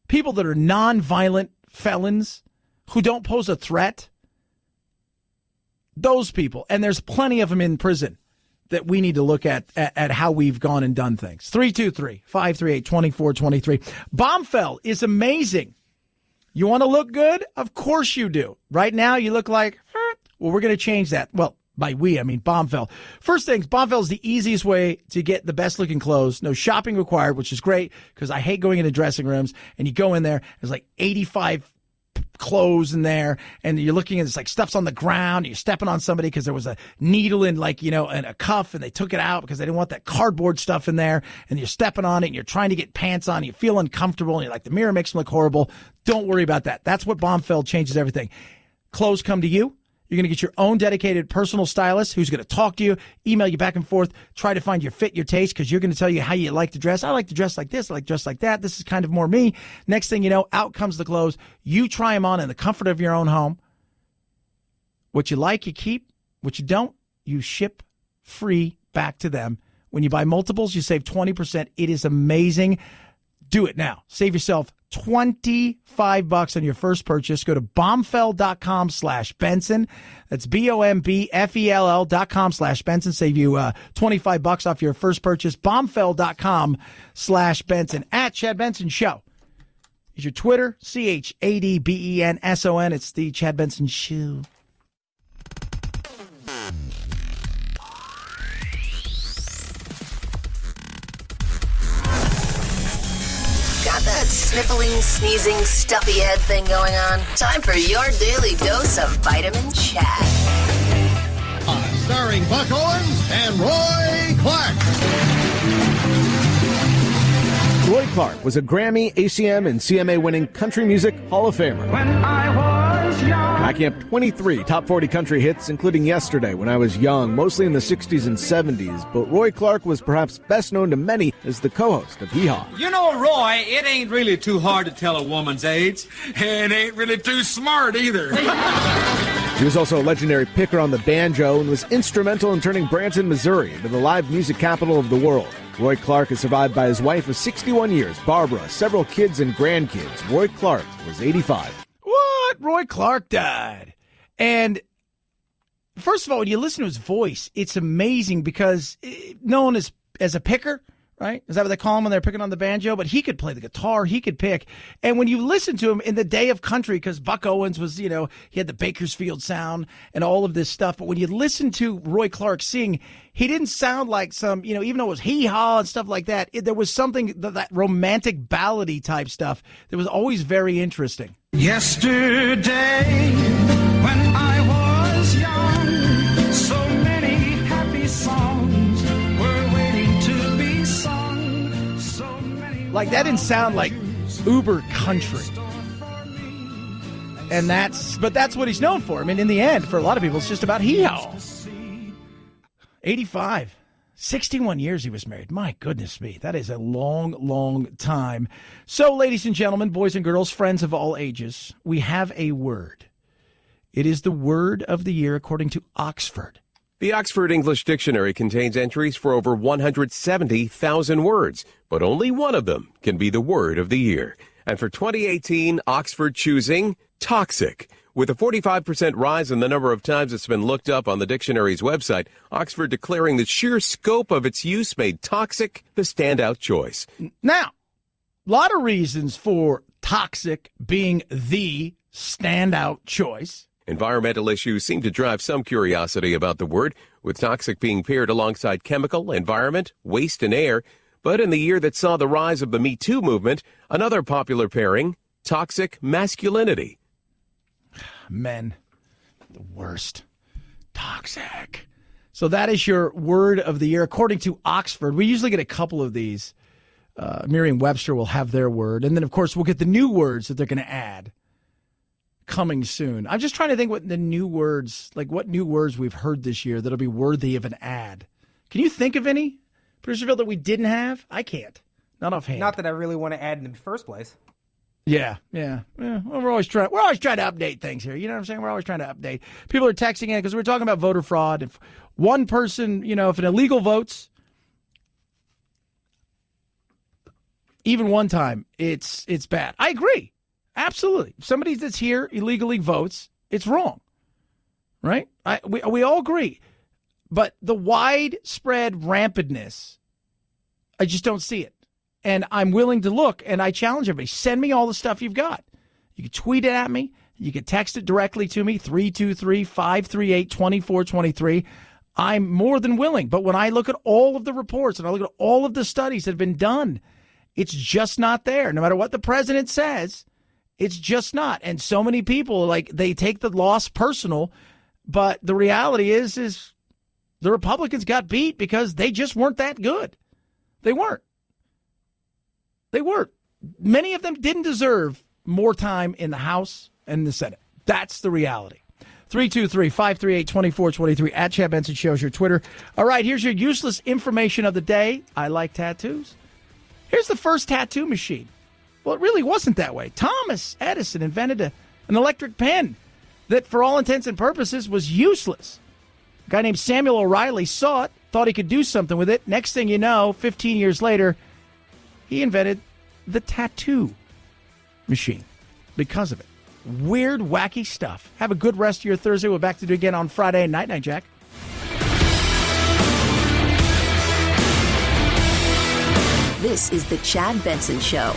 people that are nonviolent felons who don't pose a threat. Those people, and there's plenty of them in prison that we need to look at how we've gone and done things. 323-538-2423. Bombfell is amazing. You want to look good? Of course you do. Right now, you look like, well, we're going to change that. Well, by we, I mean Bombfell. First things, Bombfell is the easiest way to get the best looking clothes. No shopping required, which is great because I hate going into dressing rooms and you go in there, there's like 85 clothes in there and you're looking at this like stuff's on the ground. You're stepping on somebody because there was a needle in like, in a cuff and they took it out because they didn't want that cardboard stuff in there. And you're stepping on it and you're trying to get pants on. You feel uncomfortable and you're like, the mirror makes them look horrible. Don't worry about that. That's what Bombfell changes everything. Clothes come to you. You're going to get your own dedicated personal stylist who's going to talk to you, email you back and forth, try to find your fit, your taste, because you're going to tell you how you like to dress. I like to dress like this. I like to dress like that. This is kind of more me. Next thing you know, out comes the clothes. You try them on in the comfort of your own home. What you like, you keep. What you don't, you ship free back to them. When you buy multiples, you save 20%. It is amazing. Do it now. Save yourself $25 on your first purchase. Go to bombfell.com/Benson. That's BOMBFELL.com/Benson. Save you $25 off your first purchase. Bombfell.com/Benson. At Chad Benson Show is your Twitter. CHADBENSON. It's the Chad Benson Show. Got that sniffling, sneezing, stuffy head thing going on? Time for your daily dose of Vitamin Chad. Starring Buck Owens and Roy Clark. Roy Clark was a Grammy, ACM, and CMA-winning country music Hall of Famer. When I was young. Racking up 23 top 40 country hits, including Yesterday, When I Was Young, mostly in the 60s and 70s. But Roy Clark was perhaps best known to many as the co-host of Hee Haw. You know, Roy, it ain't really too hard to tell a woman's age, and ain't really too smart either. He was also a legendary picker on the banjo and was instrumental in turning Branson, Missouri into the live music capital of the world. Roy Clark is survived by his wife of 61 years, Barbara, several kids and grandkids. Roy Clark was 85. What? Roy Clark died. And first of all, when you listen to his voice, it's amazing because known as a picker, right? Is that what they call him when they're picking on the banjo? But he could play the guitar. He could pick. And when you listen to him in the day of country, because Buck Owens was, he had the Bakersfield sound and all of this stuff. But when you listen to Roy Clark sing, he didn't sound like some, even though it was hee-haw and stuff like that, there was something, that romantic ballady type stuff that was always very interesting. Yesterday, when I was young, so many happy songs were waiting to be sung. So many. Like, that didn't sound like uber country. And that's what he's known for. I mean, in the end, for a lot of people, it's just about hee-haw. 85. 61 years he was married. My goodness me. That is a long, long time. So, ladies and gentlemen, boys and girls, friends of all ages, we have a word. It is the word of the year according to Oxford. The Oxford English Dictionary contains entries for over 170,000 words, but only one of them can be the word of the year. And for 2018, Oxford choosing toxic. With a 45% rise in the number of times it's been looked up on the dictionary's website, Oxford declaring the sheer scope of its use made toxic the standout choice. Now, a lot of reasons for toxic being the standout choice. Environmental issues seem to drive some curiosity about the word, with toxic being paired alongside chemical, environment, waste, and air. But in the year that saw the rise of the Me Too movement, another popular pairing, toxic masculinity. Men, the worst. Toxic. So that is your word of the year. According to Oxford, we usually get a couple of these. Merriam-Webster will have their word. And then, of course, we'll get the new words that they're going to add coming soon. I'm just trying to think what the new words, like what new words we've heard this year that'll be worthy of an ad. Can you think of any, Producer Phil, that we didn't have? I can't. Not offhand. Not that I really want to add in the first place. Yeah. Well, we're always trying to update things here. You know what I'm saying? We're always trying to update. People are texting in because we're talking about voter fraud. If one person, if an illegal votes, even one time, it's bad. I agree. Absolutely. If somebody that's here illegally votes, it's wrong. Right? We all agree. But the widespread rampantness, I just don't see it. And I'm willing to look, and I challenge everybody. Send me all the stuff you've got. You can tweet it at me. You can text it directly to me, 323-538-2423. I'm more than willing. But when I look at all of the reports and I look at all of the studies that have been done, it's just not there. No matter what the president says, it's just not. And so many people, like, they take the loss personal. But the reality is the Republicans got beat because they just weren't that good. They weren't. Many of them didn't deserve more time in the House and the Senate. That's the reality. 323-538-2423 at Chad Benson Show's your Twitter. All right, here's your useless information of the day. I like tattoos. Here's the first tattoo machine. Well, it really wasn't that way. Thomas Edison invented an electric pen that, for all intents and purposes, was useless. A guy named Samuel O'Reilly saw it, thought he could do something with it. Next thing you know, 15 years later, he invented the tattoo machine because of it. Weird, wacky stuff. Have a good rest of your Thursday. We're back to do it again on Friday. Night, Jack. This is the Chad Benson Show.